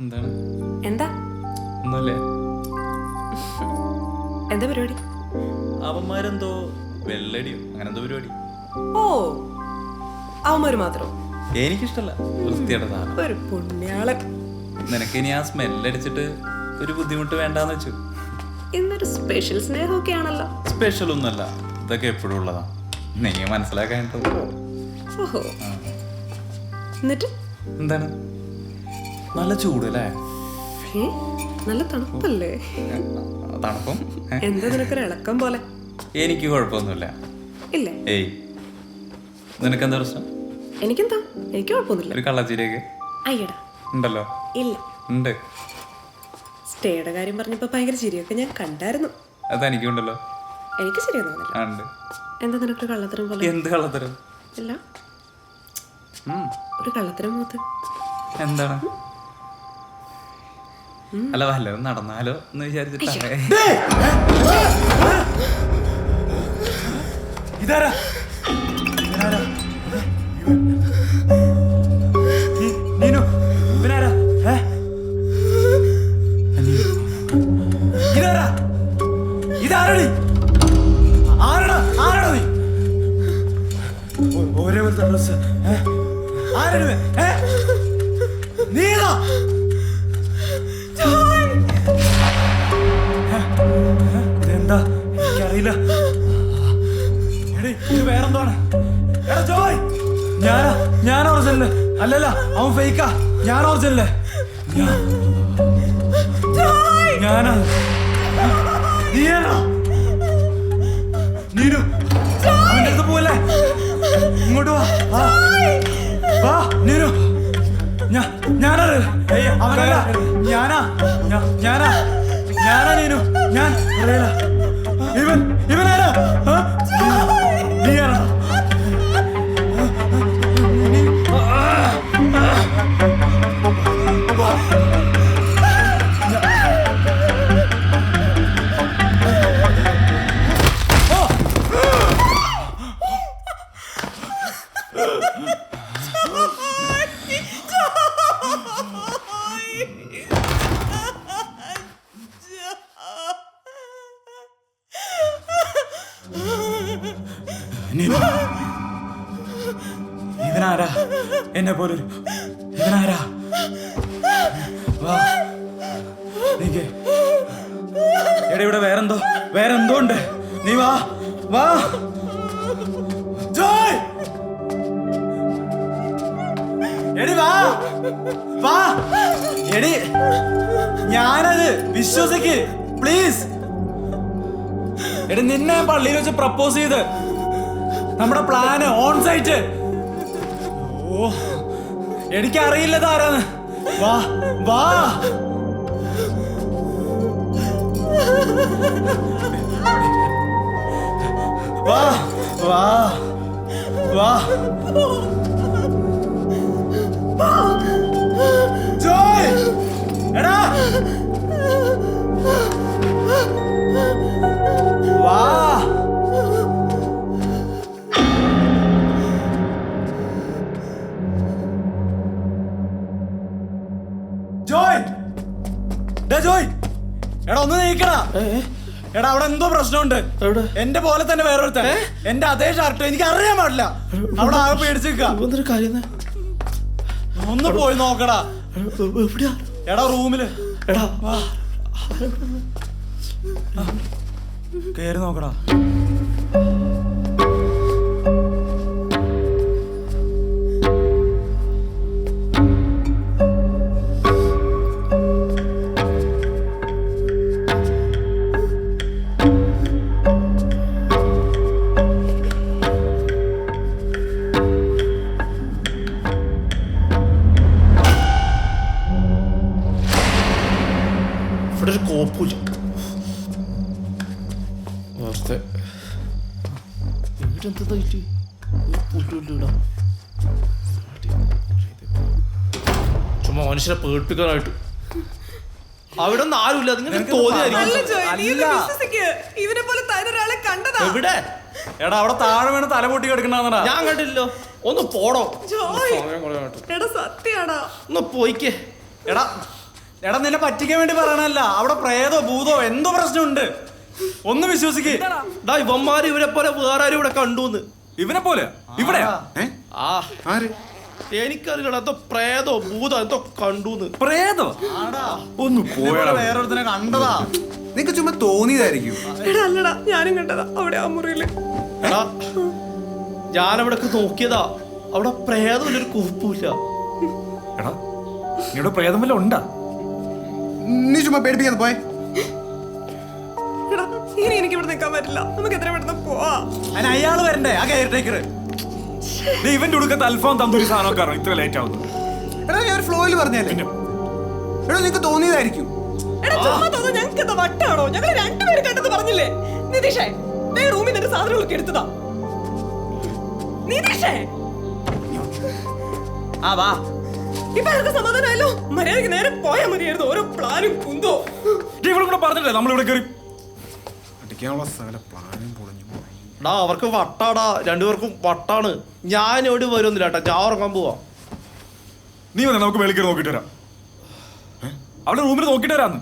എന്താണ്? എന്താ ഒന്നുമില്ലേ? എന്താ പരിപാടി? അവന്മാരെന്തോ വെള്ളടിയോ അങ്ങനെ എന്തോ പരിപാടി. ഓ അവന്മാര് മാത്രം? എനിക്കിഷ്ടല്ല, വൃത്തിയുടെ സാധനം. ഒരു പുണ്യാളൻ. നിനക്ക് ഇനി ആ സ്മെല്ലടിച്ചിട്ട് ഒരു ബുദ്ധിമുട്ട് വേണ്ടാന്ന് വെച്ചു. ഇന്നൊരു സ്പെഷ്യൽ സ്നേഹമൊക്കെ ആണല്ലോ. സ്പെഷ്യൽ ഒന്നുമല്ല, ഇതൊക്കെ എപ്പോഴും ഉള്ളതാ. നീ മനസ്സിലാക്കാൻ. ഓഹോ. എന്നിട്ട് എന്താണ്? നല്ല ചൂടല്ലേ? നല്ല തണുപ്പല്ലേ? തണുപ്പം എന്താ നിനക്കൊരു ഇളക്കം പോലെ? എനിക്ക് കുഴപ്പമൊന്നുമില്ല. ഇല്ലേ? ഏയ്, നിനക്കെന്താ പ്രശ്നം? എനിക്കെന്താ? എനിക്ക് കുഴപ്പമൊന്നുമില്ല. ഒരു കള്ളച്ചിരിയൊക്കെ അയ്യടാ ഉണ്ടല്ലോ. ഇല്ല. ഉണ്ട്. സ്റ്റേയുടെ കാര്യം പറഞ്ഞപ്പോ ഭയങ്കര ചിരിയൊക്കെ ഞാൻ കണ്ടായിരുന്നു. അതെനിക്കുണ്ടല്ലോ. എനിക്ക് ശരിയൊന്നുമില്ല. ഉണ്ട്. എന്താ നിനക്കൊരു കള്ളത്തരം പോലെ? എന്ത് കള്ളത്തരം? ഇല്ല, ഒരു കള്ളത്തരം മുഖത്ത്. എന്താണ്? അല്ല, വല്ലതും നടന്നാലോ എന്ന് വിചാരിച്ചിട്ടാണ്. ഇതാരാ? നീനു, ഇവനാരാ? ഇതാരാ? ഇതാരടി? ആരാടാ? ആരാടാ നീ? ഒരേ പോലത്തെ ഡ്രസ്. ആരാണ്? നീതാ? ഇതെന്താ? എനിക്കറിയില്ല. എടീ, ഇത് വേറെന്താണ്? എടാ ജോയ്, ഞാൻ ഒറിജിനല് അല്ലല്ല, അവൻ ഫേക്കാ. ഞാൻ ഒറിജിനല്. ഞാനാ. നീയാണോ? നീനു, അവൻ്റെ അടുത്ത് പോവല്ലേ? ഇങ്ങോട്ട് വാ. വാ നീനു. ഞാനത് അവനല്ല. ഞാനാ നീനു. ഞാൻ അറിയില്ല. ഇവനാരാ? നീയാണോ? ഇവനാരാ? എന്നെ പോലൊരു ഇവനാരാ? വാ നീക്ക്. എടാ, ഇവിടെ വേറെന്തോ ഉണ്ട്. നീ വാ. ജോയ്, എടി വാ. എടി, ഞാനത് വിശ്വസിക്ക് പ്ലീസ്. എടി, നിന്നെ പള്ളിയിൽ വെച്ച് പ്രപ്പോസ് ചെയ്ത് നമ്മുടെ പ്ലാന് ഓൺ സൈറ്റ്. ഓ, എനിക്കറിയില്ല താരാന്ന്. വാ. ജോയ്, എടാ വാ. ജോയ്, എടാ ഒന്ന് നീക്കടാ. എടാ, അവിടെ എന്തോ പ്രശ്നമുണ്ട്. എന്റെ പോലെ തന്നെ വേറൊരുത്തൻ, എന്റെ അതേ ഷർട്ട്. എനിക്ക് അറിയാൻ പാടില്ല. അവിടെ ആകെ പേടിച്ചിരിക്ക. ഒന്ന് പോയി നോക്കടാ. എടാ, റൂമില്. എടാ, കേറി നോക്കടാ. ഇവിടെ ഒരു കോപ്പൂല. നേരത്തെ ഇവിടെ എന്തായിട്ട് പുല്ലുണ്ടാ ചുമ്മാ മനുഷ്യരെ പേടിപ്പിക്കാനായിട്ട്. അവിടെ ഒന്നും ആരുമില്ല. നിങ്ങൾക്ക് തോന്നിയായിരിക്കും. എവിടെ? എടാ, അവിടെ താഴെ വീണ് തല പൊട്ടി കിടക്കണ്ടാ. ഞാൻ കണ്ടില്ലല്ലോ. ഒന്ന് പോടോ. സത്യാടാ. ഒന്ന് പോയിക്കേ. എടാ, എടാ നിന്നെ പറ്റിക്കാൻ വേണ്ടി പറയണല്ല. അവിടെ പ്രേതോ ഭൂതോ എന്തോ പ്രശ്നമുണ്ട്. ഒന്ന് വിശ്വസിക്ക്. ഇവന്മാര് ഇവരെ പോലെ വേറെ ആരും ഇവിടെ കണ്ടുന്ന്. ഇവനെ പോലെ ഇവിടെയാ? ആ ആര്? എനിക്കറിയണം എന്തോ പ്രേതോ ഭൂതോ എന്തോ കണ്ടുന്ന്. പ്രേതോ? ഒന്ന് പോയാ. വേറൊരുത്തനെ കണ്ടതാ. നിനക്ക് ചുമ്മാ തോന്നിയതായിരിക്കും. എടാ അല്ലടാ, ഞാനും കണ്ടതാ അവിടെ ആ മുറിയില്. എടാ ഞാനവിടെ നോക്കിയതാ, അവിടെ പ്രേതമില്ലൊരു കുഴപ്പമില്ല. എടാ നിങ്ങളുടെ പ്രേതം വല്ല ഉണ്ടാ? നീ ചുമ്മാ പേടിപ്പിക്കാതെ പോയെ. എടാ ഇനി എനിക്ക് ഇവിടെ നിൽക്കാൻ പറ്റില്ല, നമുക്ക് എത്ര പെട്ടെന്ന് പോവാ. അതിന് അയാള് വരണ്ടേ, ആ കെയർ ടേക്കർ? ഇവന്റെ ഉടുക്കത്ത് അൽഫാം തന്തൂരി സാധനമൊക്കെ അറിയാം. ഇത്ര ലേറ്റ് ആവുന്നു. എടാ ഞാൻ ഒരു ഫ്ലോയിൽ പറഞ്ഞല്ലേ. എടാ നിനക്ക് തോന്നിയതായിരിക്കും. എടാ ചുമ്മാ തോന്നുന്നു, ഞങ്ങൾക്ക് എന്താ വട്ടാണോ? ഞങ്ങൾ രണ്ടുപേരും കണ്ടെന്ന് പറഞ്ഞില്ലേ? നിതീഷേ, റൂമിൽ നിന്ന് സാധനങ്ങളൊക്കെ എടുത്തതാ. നിതീഷേ ആ വാ. ഇപ്പൊ അവർക്ക് സമാധാനമായല്ലോ. മര്യാദക്ക് നേരെ പോയാൽ മതിയായിരുന്നു. ഓരോ പ്ലാനും കുന്തോ. ഇവിടെ കൂടെ പറഞ്ഞില്ലേ നമ്മളിവിടെ കയറി. അടിക്കാനുള്ള സകല പ്ലാനും പൊളിഞ്ഞു. എടാ അവർക്ക് വട്ടാടാ, രണ്ടുപേർക്കും വട്ടാണ്. ഞാൻ എവിടെ വരുന്നില്ല കേട്ടാ, ഞാൻ ഉറങ്ങാൻ പോവാ. നീ വന്നേ, നമുക്ക് മേളിൽ കയറി നോക്കിട്ട് വരാം. അവിടെ റൂമിൽ നോക്കിട്ട് വരാന്ന്.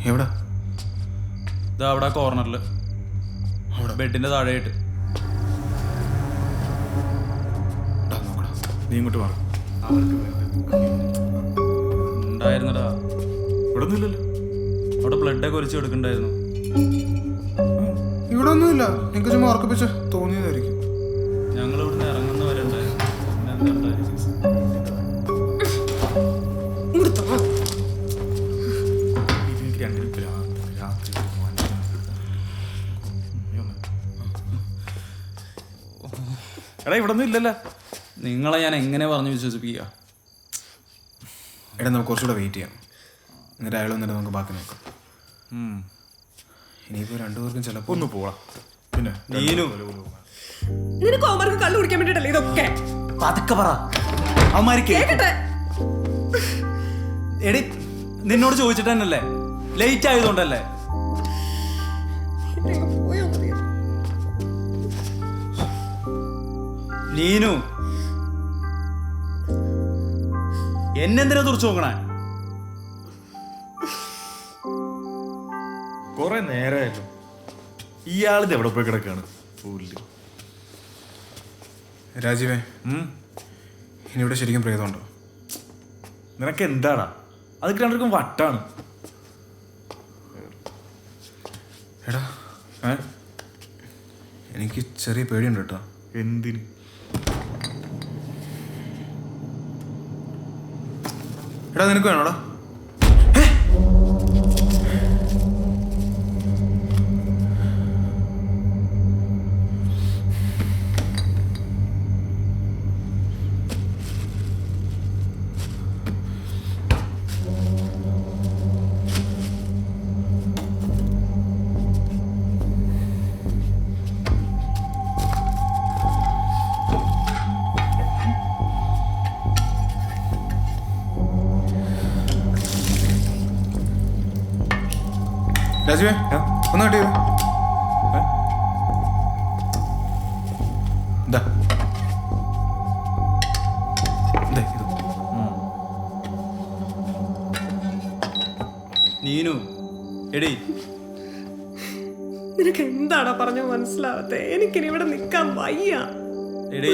എവിടെ? ഇതാ അവിടെ കോർണറിൽ, ബെഡിന്റെ താഴെയായിട്ട്. നീ ഇങ്ങോട്ട് മാറും. ഉണ്ടായിരുന്നടാ. ഇവിടെ ഒന്നുമില്ലല്ലോ. അവിടെ ബ്ലഡൊക്കെ ഒലിച്ച് എടുക്കണ്ടായിരുന്നു. ഇവിടെ ഒന്നുമില്ല. നിനക്ക് ചുമ്മാ ഉറപ്പിച്ച് തോന്നിയതായിരിക്കും. ഞങ്ങൾ ഇവിടുന്ന് ഇറങ്ങുന്നവരെ ഉണ്ടായിരുന്നു. പിന്നെ എന്താ ഉണ്ടായിരുന്നു? എടാ ഇവിടെ ഒന്നും ഇല്ലല്ലോ. നിങ്ങളെ ഞാൻ എങ്ങനെ പറഞ്ഞു വിശ്വസിപ്പിക്കുക? എടാ നമുക്ക് കുറച്ചുകൂടെ വെയിറ്റ് ചെയ്യാം. എന്നിട്ട് അയാൾ വന്നിട്ട് നമുക്ക് ബാക്കി നോക്കാം. ഇനിയിപ്പോ രണ്ടുപേർക്കും ചിലപ്പോ ഒന്ന് പോവാം. പിന്നെ നീനു, നിനക്ക് അവന്മാർക്ക് കള്ളു കുടിക്കാൻ വേണ്ടിട്ടല്ലേ ഇതൊക്കെ? പതുക്കെ പറ. അവന്മാര് കേക്കട്ടെ. എടി നിന്നോട് ചോദിച്ചിട്ട് തന്നെയല്ലേ, ലേറ്റ് ആയതുകൊണ്ടല്ലേ. പോയാ മതി. നീനു, എന്നെന്തിനാ തുറച്ചു നോക്കണേ? കൊറേ നേരമായല്ലോ. ഇയാളിത് എവിടെ പോയി കിടക്കാണ്? രാജീവേ, ഇനി ഇവിടെ ശരിക്കും പ്രേതമുണ്ടോ? നിനക്ക് എന്താടാ? അതൊക്കെ രണ്ടും വട്ടാണ്. എടാ എനിക്ക് ചെറിയ പേടിയുണ്ട് കേട്ടോ. എന്തിന്? എടാ നിനക്ക് വേണോടാ? രാജീവേ ഒന്ന് കട്ടി നീനു, എടി നിനക്ക് എന്താടാ പറഞ്ഞ മനസ്സിലാവത്തെ? എനിക്കിനി ഇവിടെ നിക്കാൻ വയ്യ. എടി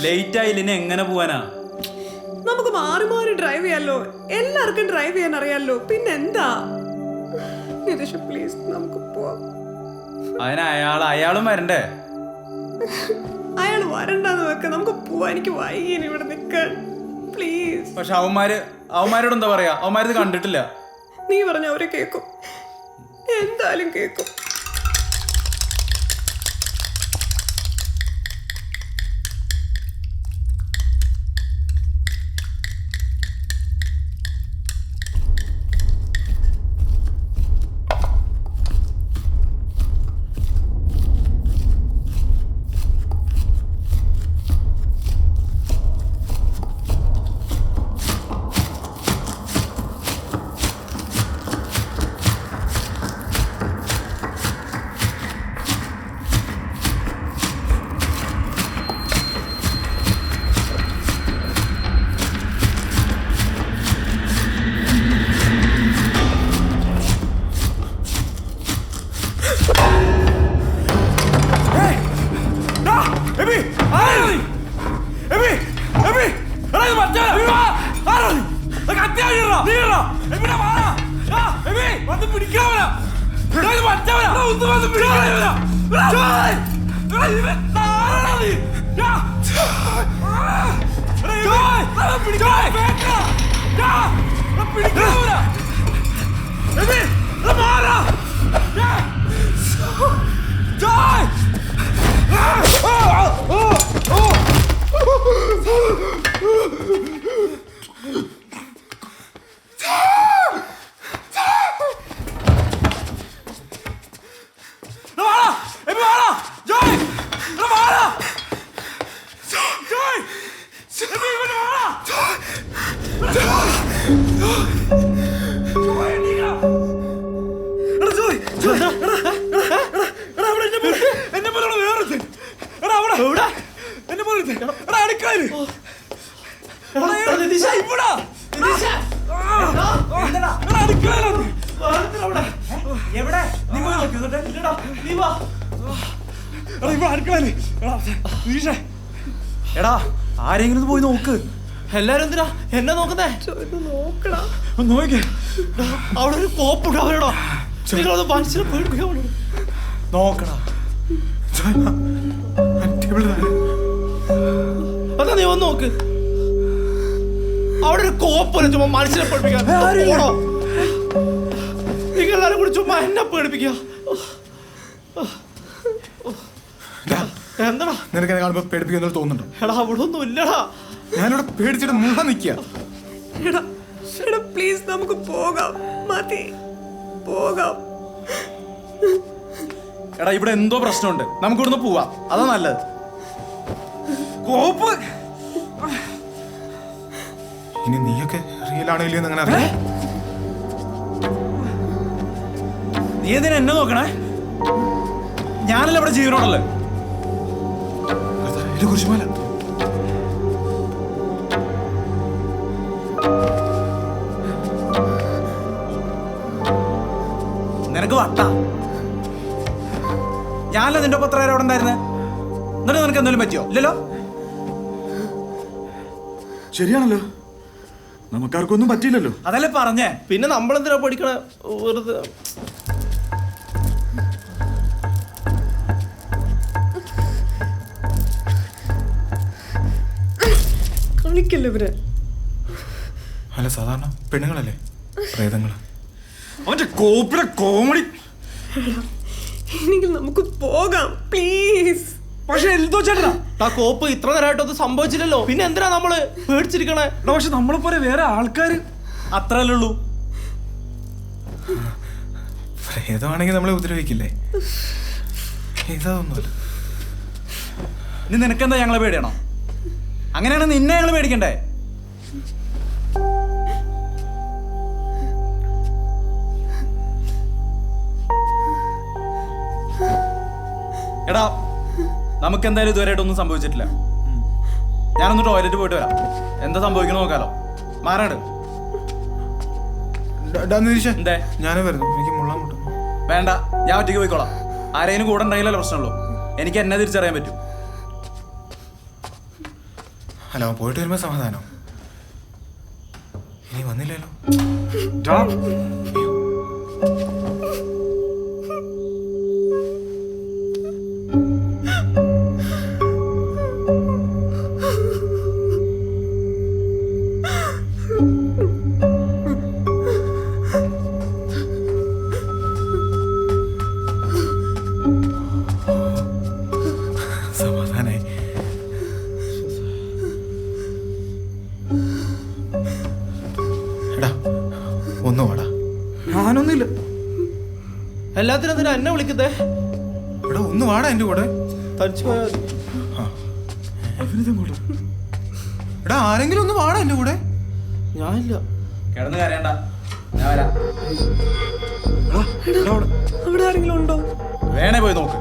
ലേറ്റ് ആയില്ല, ഇനി എങ്ങനെ പോവാനാ? നമുക്ക് മാറി മാറി ഡ്രൈവ് ചെയ്യാലോ. എല്ലാവർക്കും ഡ്രൈവ് ചെയ്യാൻ അറിയാലോ. പിന്നെന്താ? നിതീഷ് പ്ലീസ് നമുക്ക് പോവാം. അതിന് അയാളും വരണ്ടേ? അയാൾ വരണ്ടെന്ന് വെക്ക, നമുക്ക് പോവാ. എനിക്ക് വയ്യ ഇവിടെ നിൽക്കാൻ, പ്ലീസ്. പക്ഷെ അവന്മാരോട് എന്താ പറയാ? അവന്മാരിത് കണ്ടിട്ടില്ല. നീ പറഞ്ഞ അവരെ കേൾക്കും, എന്തായാലും കേൾക്കും. എടാ ആരെങ്കിലും ഒന്ന് പോയി നോക്ക്. എല്ലാരും എന്തിനാ എന്നെ നോക്കുന്നേ? നോക്കടാ. ഒന്ന് നോക്കിക്കേ. അവിടെ ഒരു കോപ്പുണ്ട് അവരോടോ. നിങ്ങളത് മനുഷ്യനെ പേടിപ്പിക്കാൻ നോക്കടാ. അതാ നീ വന്ന് നോക്ക്. അവിടെ ഒരു കോപ്പല്ല ചുമ്മാ മനുഷ്യനെ പേടിപ്പിക്കാൻ. നിങ്ങൾ എല്ലാരും കൂടി ചുമ്മാ എന്നെ പേടിപ്പിക്കുക. എന്താടാ നിനക്ക് എന്നെ കാണുമ്പോ പേടിപ്പിക്കുന്ന തോന്നുന്നുണ്ടോ? എടാ അവിടെ ഒന്നും ഇല്ലടാ. ഞാനിവിടെ പേടിച്ചിട്ട് മുള്ള നിൽക്കുക. എടാ എടാ പ്ലീസ് നമുക്ക് പോകാം. മതി പോകാം. എടാ ഇവിടെ എന്തോ പ്രശ്നമുണ്ട്, നമുക്ക് ഇവിടുന്ന് പോവാം, അതാ നല്ലത്. കോപ്പ് ഇനി നീയൊക്കെ റിയൽ ആണോ ഇല്ലയോ അങ്ങനെ അറിയാം. നീ എന്തിനാ എന്നെ നോക്കണേ? ഞാനല്ല ഇവിടെ ജീവനോടല്ലേ. കുരിശുമാല നിനക്ക് വട്ട. ഞാനല്ല നിന്റെ ഒപ്പം എത്ര നേരം അവിടെ ഉണ്ടായിരുന്നേ? എന്നിട്ട് നിനക്ക് എന്തെങ്കിലും പറ്റിയോ? ഇല്ലല്ലോ. ശരിയാണല്ലോ, നമുക്കാർക്കൊന്നും പറ്റിയില്ലല്ലോ. അതല്ലേ പറഞ്ഞേ. പിന്നെ നമ്മളെന്തിനാ പഠിക്കണ വെറുതെ? കളിക്കല്ലേ ഇവര്. അല്ല സാധാരണ പെണ്ണുങ്ങളല്ലേ പ്രേതങ്ങള്. അവന്റെ കോപ്പിലെ കോമഡി. ഇനിയെങ്കിലും നമുക്ക് പോകാം പ്ലീസ്. പക്ഷെ എന്തോ ചേട്ടാ ആ കോപ്പ് ഇത്ര നേരമായിട്ടൊന്നും സംഭവിച്ചില്ലല്ലോ. പിന്നെ എന്തിനാ നമ്മള് പേടിച്ചിരിക്കണേ? പക്ഷെ നമ്മളെ പോലെ വേറെ ആൾക്കാര് അത്രല്ലേ ഉള്ളൂ. പ്രേതമാണെങ്കിൽ നമ്മളെ ഉപദ്രവിക്കില്ലേ? ഇതൊന്നുമല്ല. ഇനി നിനക്കെന്താ ഞങ്ങളെ പേടിയാണോ? അങ്ങനെയാണ് നിന്നെ ഞങ്ങൾ പേടിക്കണ്ടേ? എടാ നമുക്ക് എന്തായാലും ഇതുവരെയായിട്ടൊന്നും സംഭവിച്ചിട്ടില്ല. ഞാനൊന്ന് ടോയ്ലറ്റ് പോയിട്ട് വരാം. എന്താ സംഭവിക്കണോ നോക്കാലോ. മാറാണ്ട് എന്തേ? ഞാനേ വരുന്നു, എനിക്ക് മുള്ളാൻ മുട്ടും. വേണ്ട, ഞാൻ ഒറ്റയ്ക്ക് പോയിക്കോളാം. ആരെങ്കിലും കൂടെ ഉണ്ടെങ്കിലല്ലേ പ്രശ്നമുള്ളൂ. എനിക്ക് എന്നെ തിരിച്ചറിയാൻ പറ്റും. അല്ല പോയിട്ട് വരുമ്പോ സമാധാനം. ഇനി വന്നില്ലല്ലോ. സമാധാനായി. എടാ ഒന്ന് വാടാ. ഞാനൊന്നുമില്ല. എല്ലാത്തിനും എന്തിനാ എന്നെ വിളിക്കുന്നേ? എടാ ഒന്ന് വാടാ എന്റെ കൂടെ. തനിച്ചു പോയാൽ എടാ ആരെങ്കിലും ഒന്ന് വാടാ എന്റെ കൂടെ. ഞാനില്ല. കിടന്ന് കരയണ്ട, ഞാൻ വരാം. അവിടെ ആരെങ്കിലും ഉണ്ടോ? വേണേ പോയി നോക്ക്.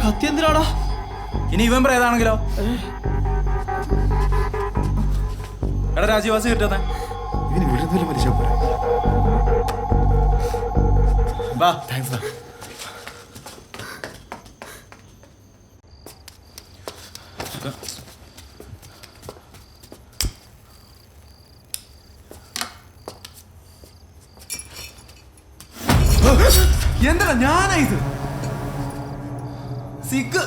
കത്തി എന്തിനാടാ? ഇനി ഇവൻ പ്രേതാണെങ്കിലോ? എടാ രാജീവാസി കിട്ടുന്നേ. ഇവന് വിടുന്നില്ല മനുഷ്യ. വാ. താങ്ക്സ്. എന്താ ഞാനാ ഇത് സിക്ക്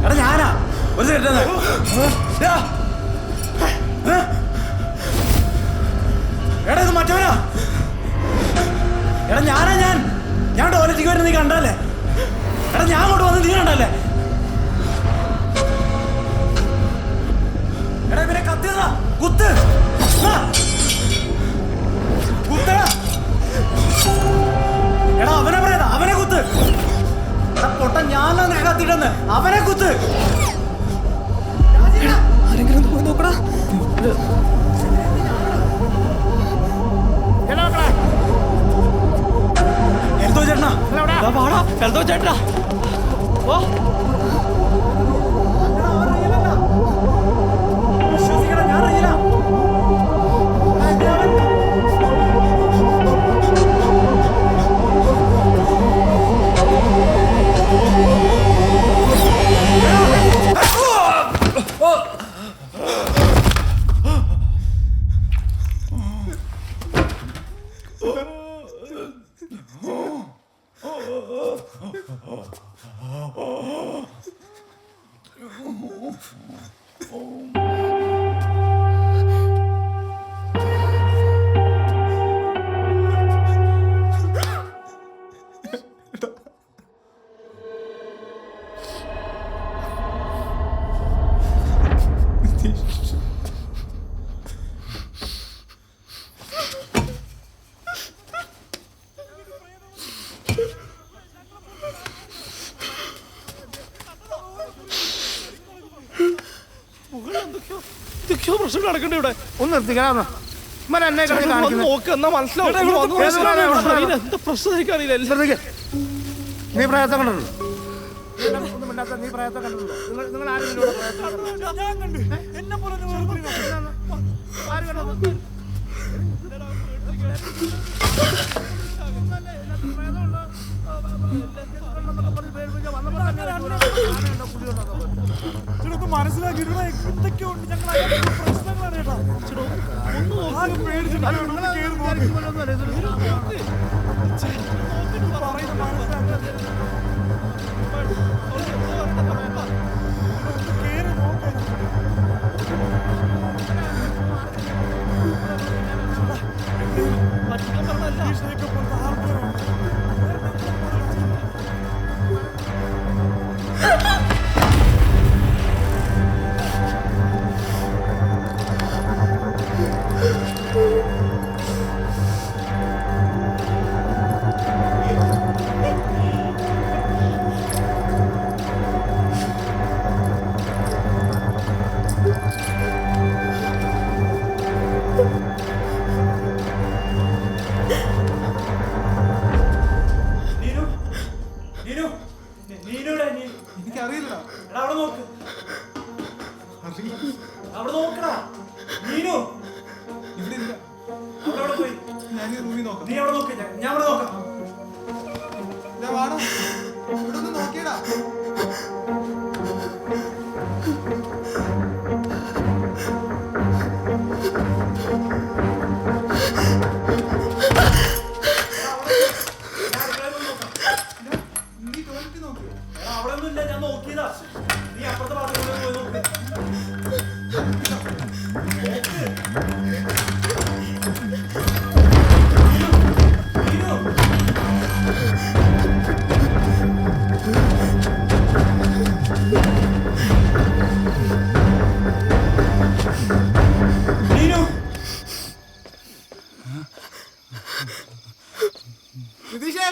എടാ ഞാനാ ഒരു സെക്കൻഡ് എടാ ഇത് മറ്റവനാ എടാ ഞാനാ ഞാൻ ടോയ്ലറ്റിക്ക് വരുന്നത് നീ കണ്ടല്ലേ എടാ ഞാൻ അങ്ങോട്ട് വന്ന് നീ കണ്ടല്ലേ എടാ ഇവനെ കത്തിയതാ കുത്ത് കുത്തടാ എടാ അവനെ പറയാ അവനെ കുത്ത് എടാ പൊട്ട ഞാൻ കത്തിട്ടെന്ന് അവനെ കുത്ത് ആരെങ്കിലും ഒന്ന് പോയി നോക്കടാ. എൽദോ ചേട്ടനാ പാടാ എൽദോ ചേട്ടനാ ഓ വിശ്വസിക്കടാ ഞാൻ അറിയില്ല പ്രശ്നം നടക്കണ്ട ഇവിടെ ഒന്ന് നിർത്തിക്കണം എന്നെ നോക്ക് എന്നാ മനസ്സിലാവും എന്താ പ്രശ്നം എനിക്കറിയില്ല നീ പ്രയത്നം കണ്ടല്ലോ നീ പ്രയത്നം കണ്ടല്ലോ നിങ്ങൾ ആരെങ്കിലും മനസ്സിലാക്കിയിട്ട് എന്തൊക്കെയുണ്ട് ഞങ്ങൾ പ്രശ്നങ്ങളാണ് എനിക്കറിയില്ല അവിടെ നോക്ക് അവിടെ നോക്കടാ നീനു ഇവിടെ ഇല്ല അവിടെ പോയി ഞാൻ ഈ റൂമിൽ നോക്കാം നീ അവിടെ നോക്ക് ഞാൻ അവിടെ നോക്കാം വാടാ ഇവിടെ ഒന്ന് നോക്കിയടാ നീ ടോയ്ലറ്റ് നോക്കി അവിടെ ഒന്നും ഇല്ല ഞാൻ നോക്കിയതാ നീ അപ്പുറത്തെ ഭാഗത്ത് പോയി നോക്ക് നിതീഷേ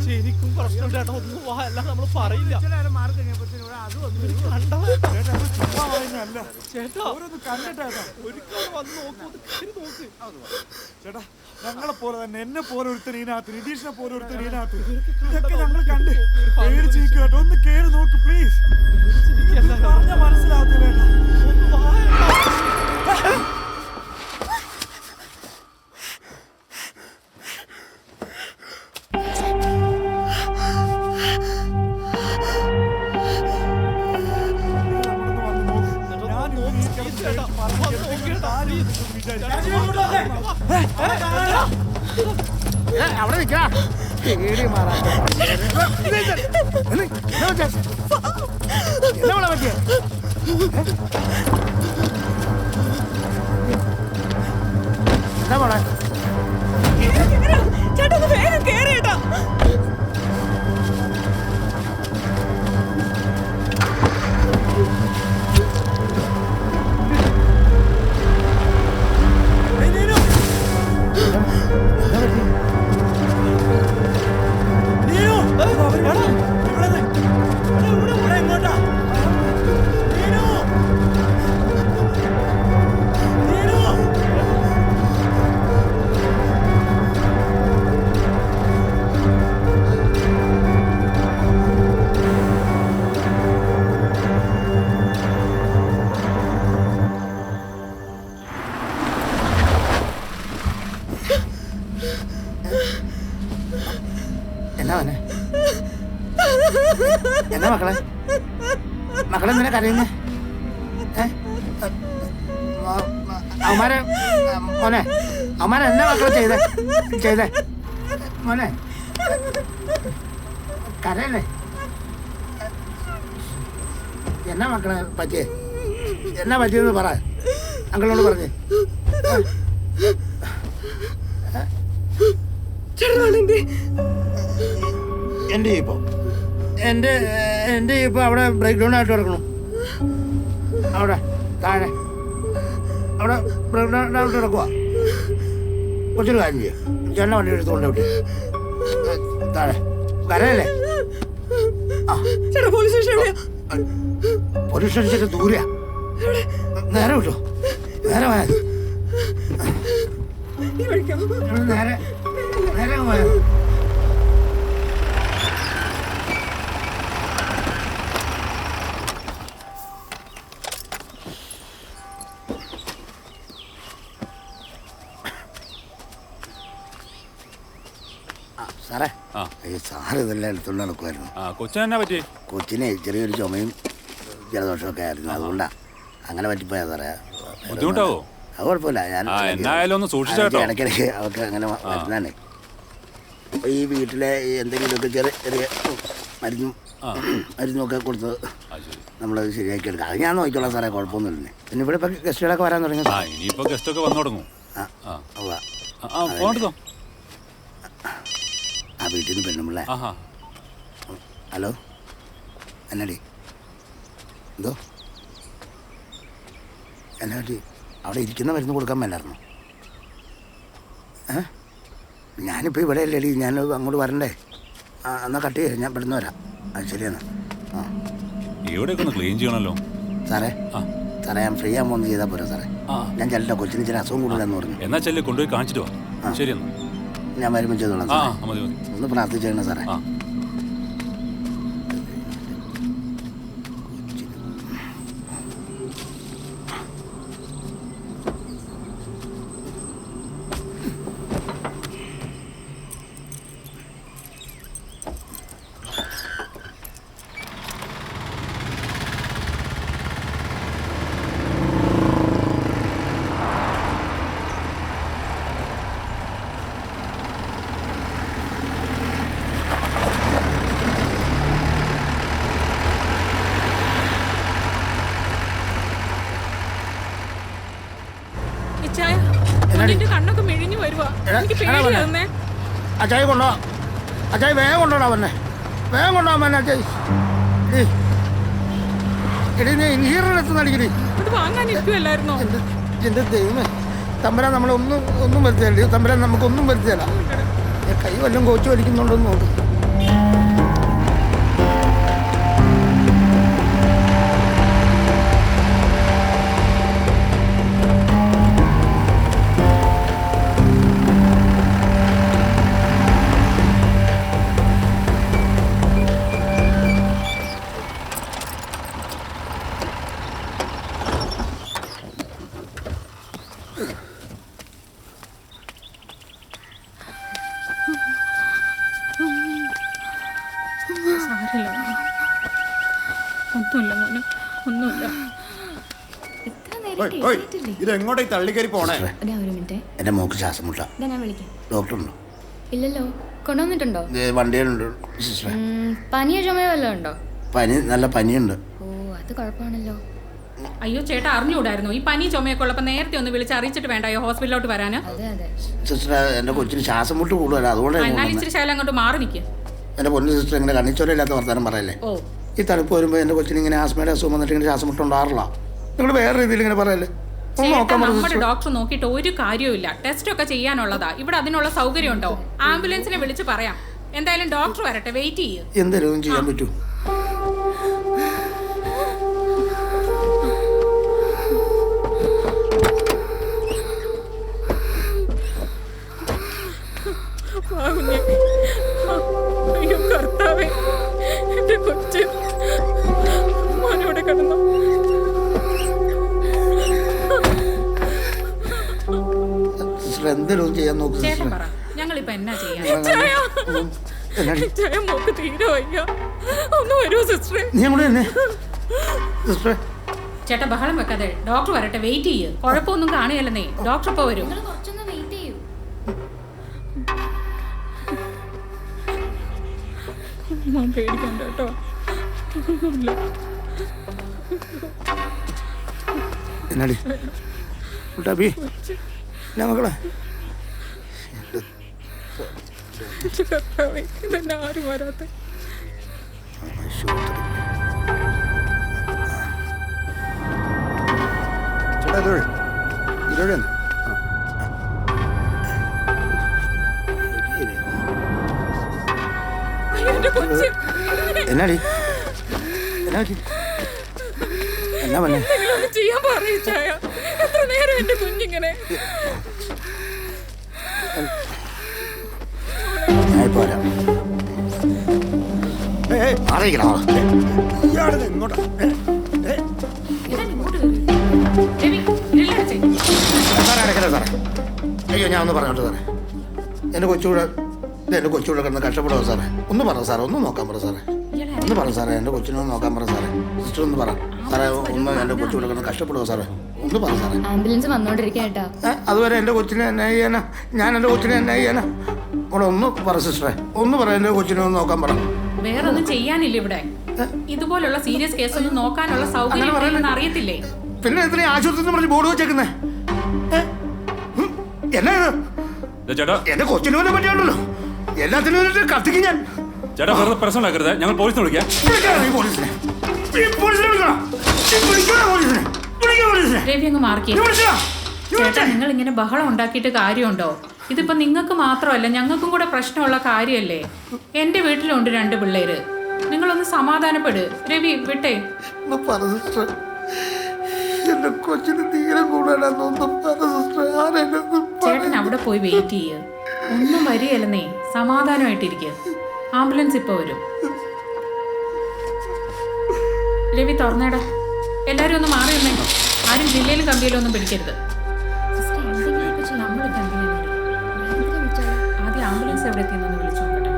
ശരിക്കും പ്രശ്നം ചേട്ടാ, ഒന്നും വാ, എല്ലാം നമ്മള് പറയില്ല. ചേട്ടാ ഒരിക്കലും വന്ന് നോക്കൂ, നോക്ക്. ചേട്ടാ ഞങ്ങളെ പോലെ തന്നെ എന്നെ പോലെ ഒരുത്തൻ ഇതിനകത്ത്, നിതീഷിനെ പോലെ ഒരുത്തൻ ഇതിനകത്ത്, ഇതൊക്കെ ഞങ്ങൾ കണ്ട് പേടിച്ചിരിക്കും കേട്ടോ. ഒന്ന് കേറി നോക്ക് പ്ലീസ്. പറഞ്ഞാൽ മനസ്സിലാവത്തില്ല ചേട്ടാ. ഒന്ന് വാ. അവിടെ നിൽക്കാ പേടി മാറാൻ എന്താ പറ്റിയ എന്താ മോളെ ചേട്ടാ ഒന്ന് വേഗം കേറിയേട്ടാ. എന്നാ മോനെ എന്നാ മക്കളെ മക്കളെന്തിനാ കരയുന്നേ? അവന്മാരെ മോനെ അവന്മാരെ എന്നാ മക്കളെ ചെയ്തേ മോനെ കരയല്ലേ? എന്നാ മക്കളെ പറ്റിയേ? എന്നാ പറ്റിയെന്ന് പറ, അങ്കിളിനോട് പറഞ്ഞേ. എൻ്റെ ഇപ്പോൾ അവിടെ ബ്രേക്ക് ഡൗൺ ആയിട്ട് കിടക്കണം. അവിടെ താഴെ അവിടെ ബ്രേക്ക് ഡൗൺ ആയിട്ട് കിടക്കുക. കൊച്ചൊരു കാര്യം ചെയ്യാം, ചേട്ടനെ വണ്ടി എടുത്തുകൊണ്ട് വിട്ടു താഴെ കരയല്ലേ? പോലീസ് സ്റ്റേഷൻ പോലീസ് സ്റ്റേഷനൊക്കെ ദൂരെയാ. നേരെ വിട്ടോ, നേരെ പോയാൽ നേരെ നേരെ പോയാൽ സാറേ. സാറ് ഇതെല്ലാം എടുത്തുകൊണ്ട് നടക്കുമായിരുന്നു. കൊച്ചിനെ പറ്റി? കൊച്ചിനെ ചെറിയൊരു ചുമയും ജലദോഷമൊക്കെ ആയിരുന്നു, അതുകൊണ്ടാണ് അങ്ങനെ പറ്റിപ്പോയാ സാറേ. ബുദ്ധിമുട്ടാവോ? അത് കുഴപ്പമില്ല, ഞാൻ ഇടയ്ക്കിടയ്ക്ക് അവർക്ക് അങ്ങനെ വരുന്നതാണ്. അപ്പോൾ ഈ വീട്ടിലെ എന്തെങ്കിലുമൊക്കെ ചെറിയ മരുന്നൊക്കെ കൊടുത്ത് നമ്മളത് ശരിയാക്കി എടുക്കാം. അത് ഞാൻ നോക്കിക്കോളാം സാറേ, കുഴപ്പമൊന്നുമില്ല. പിന്നെ ഇവിടെ ഇപ്പം ഗസ്റ്റുകളൊക്കെ വരാൻ തുടങ്ങി. ഇനിയിപ്പോൾ ഗസ്റ്റൊക്കെ വന്നു തുടങ്ങും. ആ വീട്ടിൽ നിന്ന് പെണ്ണുമ്പിള്ള. ഹലോ എന്നാടി? എന്തോ എന്നാടി? അവിടെ ഇരിക്കുന്ന മരുന്ന് കൊടുക്കാൻ മേലായിരുന്നു. ഞാനിപ്പോൾ ഇവിടെ അല്ലേടി, ഞാൻ അങ്ങോട്ട് വരണ്ടേ? എന്നാൽ കട്ട് ചെയ്യാം, ഞാൻ പെട്ടെന്ന് വരാം. അത് ശരിയാണ്. ഇവിടെയൊക്കെ ഒന്ന് ക്ലീൻ ചെയ്യണമല്ലോ സാറേ. സാറേ ഞാൻ ഫ്രീ ആകുമ്പോൾ ഒന്ന് ചെയ്താൽ പോരാ സാറേ? ഞാൻ ചെല്ലട്ടെ, കൊച്ചിന് ചില അസുഖം കൂടുതലെന്ന് പറഞ്ഞു. എന്നാ ചെല്ലു, കൊണ്ടുപോയി കാണിച്ചിട്ട് വാ. ശരിയെന്നാ ഞാൻ വരുമ്പോൾ ചെയ്തോളാം. ഒന്ന് പ്രാർത്ഥിച്ചേക്കണം സാറേ. കുഞ്ഞിന്റെ കണ്ണൊക്കെ മെഴിഞ്ഞു വരുവാ. എനിക്ക് പേടിയാവുന്നേ. അച്ചായി കൊണ്ടോ, അച്ചായി വേഗം കൊണ്ടോടാ വന്നെ, വേഗം കൊണ്ടുപോകാൻ വന്നെ അച്ചായി. എടി നീ ഇൻഹീറർ എത്തുന്ന അടിക്കടി. അത് വാങ്ങാൻ ഇരിക്കുവല്ലായിരുന്നോ? എന്റെ ദൈവമേ, തമ്പരാൻ നമ്മളൊന്നും വരുത്തിയല്ലേ, തമ്പരാൻ നമുക്കൊന്നും വരുത്തിയല്ല. കൈ വല്ലതും കോച്ചു വലിക്കുന്നുണ്ടോന്ന് നോക്ക്. ഒന്നുമില്ല മോനെ, ഒന്നുമില്ല. ഇത് എങ്ങോട്ടേ തള്ളിക്കരി പോണേ? എന്റെ മോക്ക് ശ്വാസം മുട്ട. ഡോക്ടറുണ്ടോ? ഇല്ലല്ലോ. കൊണ്ടുവന്നിട്ടുണ്ടോ? വണ്ടിയിലുണ്ട് സിസ്റ്ററെ. പനിയോ ചുമയോ വല്ലതും ഉണ്ടോ? പനി, നല്ല പനിയുണ്ട്. ഓ, അത് കുഴപ്പമാണല്ലോ. അയ്യോ ചേട്ടാ, അറിഞ്ഞുകൂടായിരുന്നു ഈ പനി ചുമയൊക്കെ ഉള്ളപ്പോ നേരത്തെ ഒന്ന് വിളിച്ച് അറിയിച്ചിട്ട് വേണ്ടായോ ഹോസ്പിറ്റലിലോട്ട് വരാന്? സിസ്റ്ററെ, എന്റെ കൊച്ചിന് ശ്വാസം മുട്ട് കൂടുതലാണ്, അതുകൊണ്ടാണ്. എന്നാൽ ഇച്ചിരി ശൈലം അങ്ങോട്ട് മാറി നിൽക്കുക. എന്റെ പൊന്നു സിസ്റ്റർ, ഇങ്ങനെ കണ്ണിച്ചോരയില്ലാത്ത വർത്താനം പറയല്ലേ. ഈ തണുപ്പ് വരുമ്പോൾ എന്റെ കൊച്ചിന് ഇങ്ങനെ ആസ്മയുടെ അസുഖം വന്നിട്ട് ഇങ്ങനെ ശ്വാസം മുട്ട് ഉണ്ടാറില്ല. നിങ്ങൾ വേറെ രീതിയിൽ ഇങ്ങനെ പറയല്ലേ. നമ്മുടെ ഡോക്ടർ നോക്കിയിട്ട് ഒരു കാര്യവുമില്ല. ടെസ്റ്റ് ഒക്കെ ചെയ്യാനുള്ളതാ. ഇവിടെ അതിനുള്ള സൗകര്യം ഉണ്ടോ? ആംബുലൻസിനെ വിളിച്ച് പറയാം. എന്തായാലും ഡോക്ടർ വരട്ടെ, വെയിറ്റ് ചെയ്യും. എന്തെങ്കിലും ചെയ്യാൻ പറ്റൂ. അയ്യോ കർത്താവേ, എന്റെ കൊച്ച് മോനോടെ കിടന്നു. എന്തെങ്കിലും ചെയ്യാൻ നോക്ക്. ചേട്ടൻ പറ, ഞങ്ങളിപ്പോ എന്നാ ചെയ്യാൻ? മോക്ക് തീരെ വയ്യ. ഒന്ന് വരുമോ സിസ്റ്ററെ? ചേട്ടൻ ബഹളം വെക്കാതെ ഡോക്ടർ വരട്ടെ, വെയിറ്റ് ചെയ്യ്. കുഴപ്പമൊന്നും കാണുകയല്ലെന്നേ, ഡോക്ടർ ഇപ്പൊ വരും. പേടിക്കണ്ട കേട്ടോ. എന്നാടി മക്കളെ, ഇതെന്നെ ആരും വരാത്ത. എന്നാടി എന്നാ പറഞ്ഞേ? ചെയ്യാൻ പറയിച്ചായ എത്ര നേരം എന്റെ കുഞ്ഞിങ്ങനെ. പോരാ അയ്യോ, ഞാൻ ഒന്ന് പറഞ്ഞോട്ടെ സാറേ. എന്റെ കൊച്ചുകൂടെ കിടന്ന് കഷ്ടപ്പെടുക സാറേ. ഒന്ന് പറ സാറേ, ഒന്ന് നോക്കാൻ പറ സാറേ. ഒന്ന് പറ സാറേ, എന്റെ കൊച്ചിനൊന്ന് നോക്കാൻ പറ സാറേ. സിസ്റ്റർ ഒന്ന് പറ സാറേ, ഒന്ന് എന്റെ കൊച്ചുകൂടെ കിടന്ന് കഷ്ടപ്പെടുക സാറേ. ഒന്ന് പറ സാറേ. ആംബുലൻസ് വന്നോണ്ടിരിക്കട്ടോ. അതുവരെ എന്റെ കൊച്ചിനെ എന്നാ ചെയ്യാനാ? ഞാൻ എന്റെ കൊച്ചിനെ എന്നാ ചെയ്യാനാ? ഇവിടെ ഒന്ന് പറ സിസ്റ്ററെ, ഒന്ന് പറ, എന്റെ കൊച്ചിനെ ഒന്ന് നോക്കാൻ പറ. വേറൊന്നും ചെയ്യാനില്ല ഇവിടെ. ഇതുപോലുള്ള സീരിയസ് കേസ് ഒന്നും നോക്കാനുള്ള സൗകര്യം അറിയത്തില്ലേ? പിന്നെ എന്തിനാ ആശുപത്രി പറഞ്ഞ് ബോർഡ് വെച്ചേക്കുന്നേ? എന്നാ എന്റെ കൊച്ചിനെ പോലെ പറ്റിയാണല്ലോ. എല്ലാത്തിനും കത്തിക്കും ഞാൻ. ചേട്ടാ വെറുതെ പ്രശ്നം ആക്കരുത്, ഞങ്ങൾ പോലീസിനെ വിളിക്കാം. രവി അങ്ങ് മാർക്കിയ. ചേട്ടാ, നിങ്ങൾ ഇങ്ങനെ ബഹളം ഉണ്ടാക്കിയിട്ട് കാര്യമുണ്ടോ? ഇതിപ്പോ നിങ്ങൾക്ക് മാത്രമല്ല, ഞങ്ങൾക്കും കൂടെ പ്രശ്നമുള്ള കാര്യമല്ലേ. എന്റെ വീട്ടിലുണ്ട് 2 പിള്ളേര്. നിങ്ങളൊന്ന് സമാധാനപ്പെട്. രവി വിട്ടേ. ചേട്ടൻ അവിടെ പോയി വെയിറ്റ് ചെയ്യ്. ഒന്നും വരികയല്ലെന്നേ, സമാധാനമായിട്ടിരിക്കുക. ആംബുലൻസ് ഇപ്പൊ വരും. രവി തുറന്നേടാ. എല്ലാരും ഒന്ന് മാറി വന്നേ. ആരും ജില്ലയിലും കമ്പിയിലും ഒന്നും പിടിക്കരുത്. ആദ്യം ആംബുലൻസ് എവിടെ എത്തിയെന്നൊന്ന് വിളിച്ചു നോക്കട്ടെ.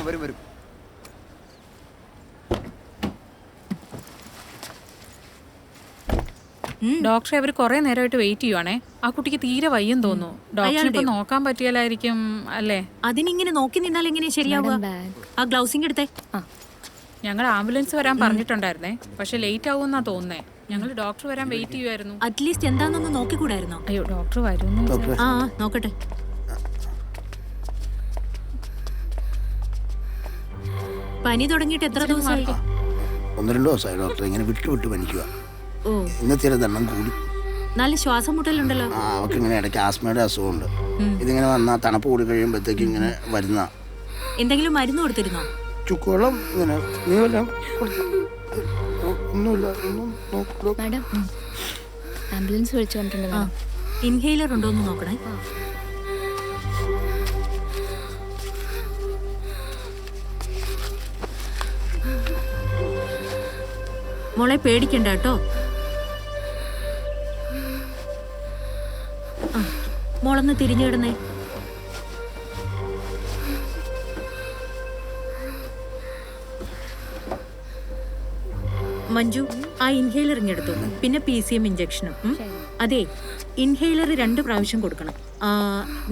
വരും വരും. ഡോക്ടറെ അവർ കുറെ നേരമായിട്ട് വെയിറ്റ് ചെയ്യുവാണേ. ആ കുട്ടിക്ക് തീരെ വയ്യെന്ന് തോന്നുന്നു. ഡോക്ടറെ ഇപ്പൊ നോക്കാൻ പറ്റിയാലായിരിക്കും അല്ലേ? അതിനിങ്ങനെ നോക്കി നിന്നാൽ എങ്ങനെയാ ശരിയാവുക? ആ ഗ്ലൗസിംഗ് എടുത്തേ. ഞങ്ങൾ ആംബുലൻസ് വരാൻ പറഞ്ഞിട്ടുണ്ടായിരുന്നേ, പക്ഷെ ലേറ്റ് ആവുമെന്നാ തോന്നുന്നേ. ഞങ്ങൾ ഡോക്ടർ വരാൻ വെയിറ്റ് ചെയ്യുമായിരുന്നു. അറ്റ്ലീസ്റ്റ് എന്താണെന്നൊന്ന് നോക്കിക്കൂടായിരുന്നോ? അയ്യോ ഡോക്ടർ വരുന്നു. ആ നോക്കട്ടെ. പനി തുടങ്ങിയിട്ട് എത്ര ദിവസമായി? 1-2 ദിവസമായി ഡോക്ടർ. ഇങ്ങനെ വിട്ട് പനിക്കുക. ഓ, ഇന്നത്തെ ദണ്ണം കൂടി. നല്ല ശ്വാസം മുട്ടലുണ്ടല്ലോ. അവർക്ക് ഇങ്ങനെ ഇടയ്ക്ക് ആസ്മയുടെ അസുഖമുണ്ട്. ഇതിങ്ങനെ വന്നാൽ തണുപ്പ് കൂടി കഴിയുമ്പോഴത്തേക്ക് ഇങ്ങനെ വരുന്ന. എന്തെങ്കിലും മരുന്ന് കൊടുത്തിരുന്നോ? ചുക്കുവെള്ളം ഇങ്ങനെ നീ വല്ലതും ഒന്നുമില്ല. മാഡം ആംബുലൻസ് വിളിച്ചു വന്നിട്ടുണ്ട്. ഇൻഹേലർ ഉണ്ടോ എന്ന് നോക്കണേ. മോളെ പേടിക്കണ്ട കേട്ടോ. മോളൊന്ന് തിരിഞ്ഞു കിടന്നേ. മഞ്ജു, ആ ഇൻഹേലർ ഇങ്ങെടുത്തു. പിന്നെ PCM ഇഞ്ചക്ഷനും. അതെ, ഇൻഹേലർ 2 പ്രാവശ്യം കൊടുക്കണം.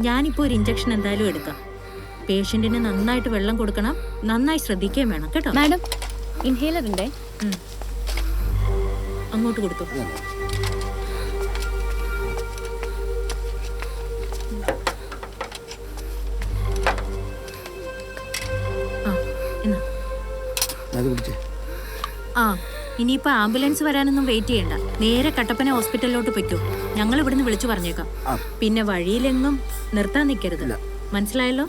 ഞാനിപ്പോൾ ഒരു ഇഞ്ചക്ഷൻ എന്തായാലും എടുക്കാം. പേഷ്യന്റിന് നന്നായിട്ട് വെള്ളം കൊടുക്കണം. നന്നായി ശ്രദ്ധിക്കുകയും വേണം കേട്ടോ. മാഡം ഇൻഹേലർ ഉണ്ടേ. അങ്ങോട്ട് കൊടുത്തു. ഇനിയിപ്പോ ആംബുലൻസ് വരാനൊന്നും വെയിറ്റ് ചെയ്യണ്ട. നേരെ കട്ടപ്പന ഹോസ്പിറ്റലിലോട്ട് പൊയ്ക്കോ. ഞങ്ങൾ ഇവിടുന്ന് വിളിച്ചു പറഞ്ഞേക്കാം. പിന്നെ വഴിയിലെങ്ങും നിർത്താൻ നിൽക്കരുത്. മനസ്സിലായല്ലോ?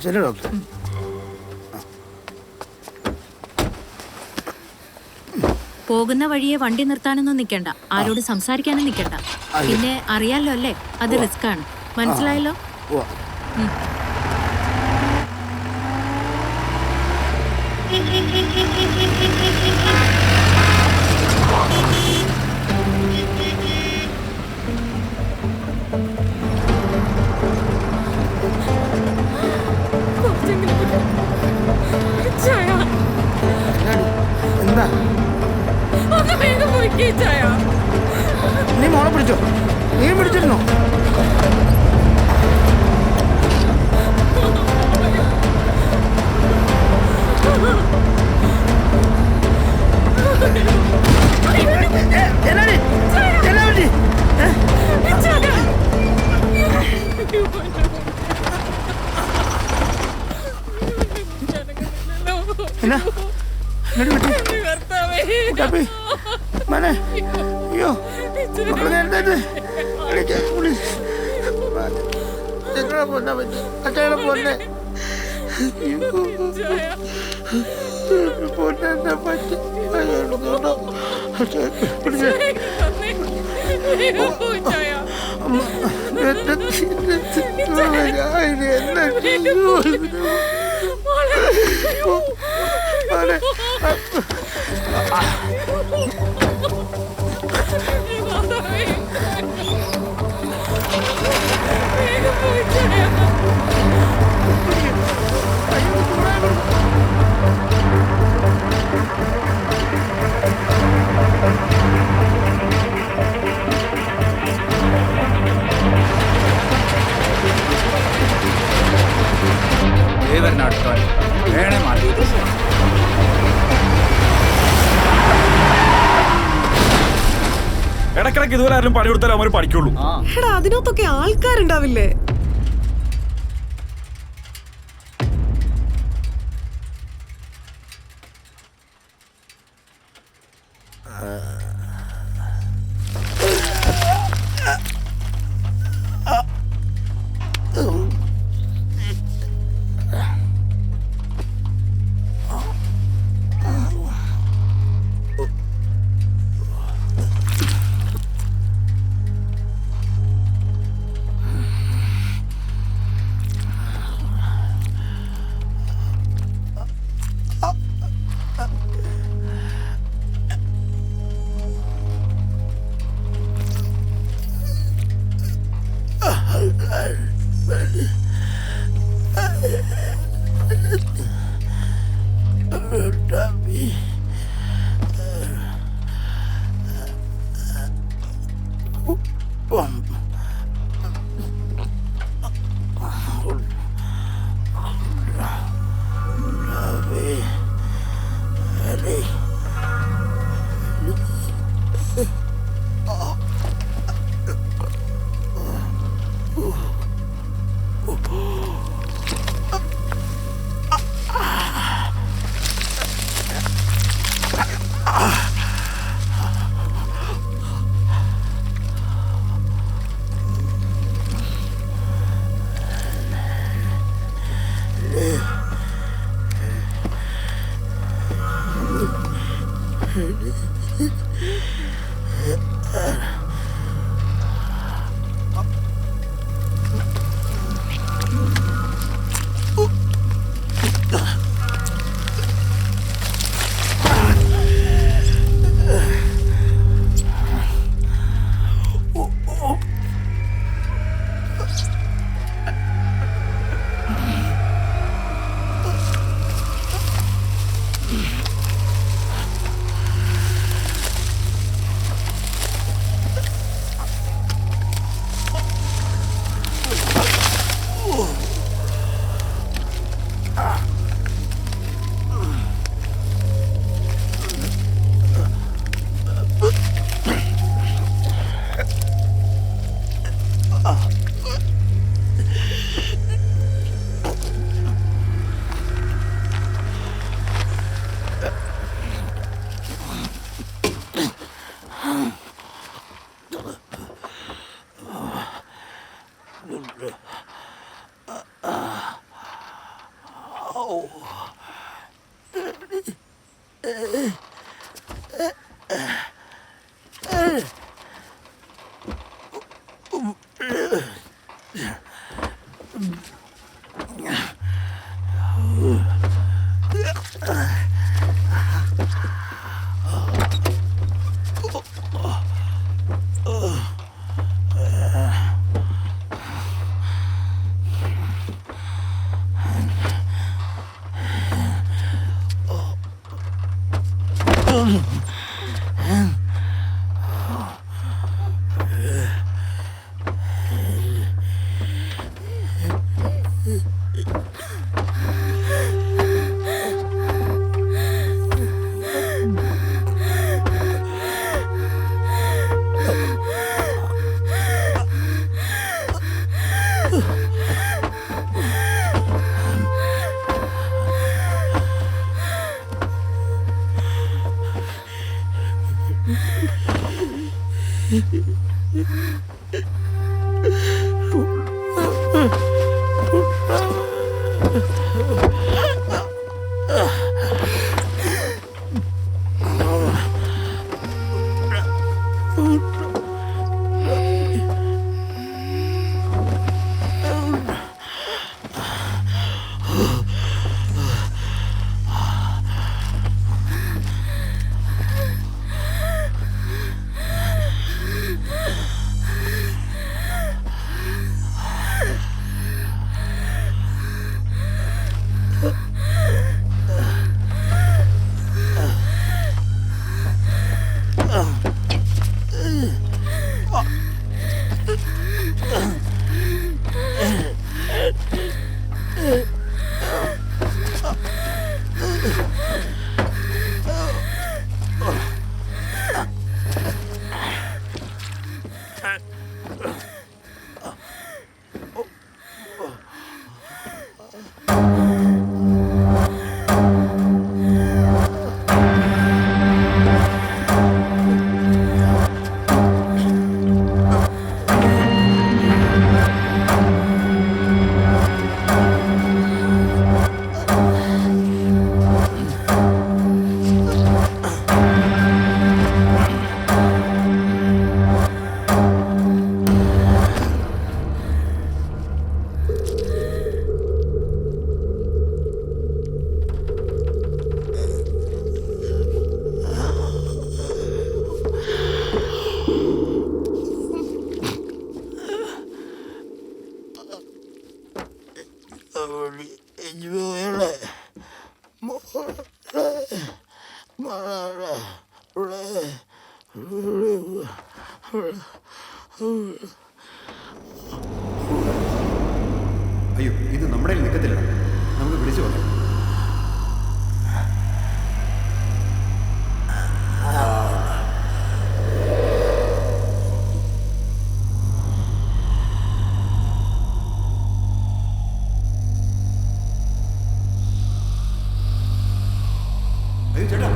പോകുന്ന വഴിയെ വണ്ടി നിർത്താനൊന്നും നിൽക്കണ്ട. ആരോടും സംസാരിക്കാനും നിൽക്കണ്ട. പിന്നെ അറിയാലോ അല്ലേ, അത് റിസ്ക് ആണ്. മനസ്സിലായല്ലോ? എന്താ നീ മോളെ പിടിച്ചോ? നീ പിടിച്ചിരുന്നോ? അയ്യോ അച്ഛനെ പൊന്നെ പൊന്നെ പറ്റി ഇടക്കിടക്ക് ഇതുവരെ ആരും പണി കൊടുത്താലും അവർ പഠിക്കുള്ളൂ. എടാ അതിനകത്തൊക്കെ ആൾക്കാരുണ്ടാവില്ലേ? അയ്യോ ഇത് നമ്മുടെ നിൽക്കത്തില്ല, നമുക്ക് വിളിച്ചു പോകാം. അയ്യോ ചേട്ടാ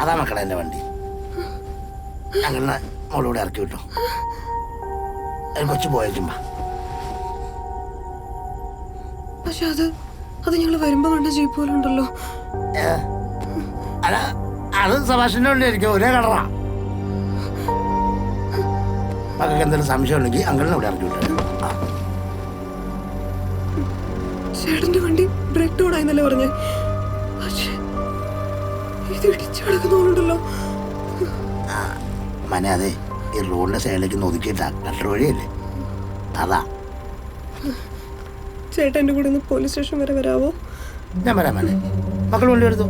അതാ മക്കളെ എൻ്റെ വണ്ടി. ഞങ്ങളെ മോളൂടെ ഇറക്കി വിട്ടോ. കൊച്ചു പോയേക്കുമ്പോ. പക്ഷെ അത് ഞങ്ങൾ വരുമ്പോ കണ്ട ജീപ്പ് പോലെ ഉണ്ടല്ലോ. അത് സഭാഷിന്റെ വണ്ടി ആയിരിക്കും. ഒരേ കളറാ. മക്കൾക്ക് എന്തെങ്കിലും സംശയം ഉണ്ടെങ്കിൽ അങ്കിളിനെ ഇവിടെ ഇറക്കി വിട്ടോ. ചേട്ടന്റെ വണ്ടി ബ്രേക്ക് ഡൗൺ ആയിന്നല്ലേ പറഞ്ഞേ. പക്ഷേ ഇത് ഇടിച്ചു കിടക്കുന്നോണ്ടല്ലോ. മനെ അതെ, ഈ റോഡിന്റെ സൈഡിലേക്ക് ഒതുക്കിയിട്ടാ കട്ടർ വഴിയല്ലേ, അതാ. ചേട്ടൻ എന്റെ കൂടെ ഒന്ന് പോലീസ് സ്റ്റേഷൻ വരെ വരാവോ? ഞാൻ വരാം മനെ. മക്കൾ വണ്ടി എടുത്തു.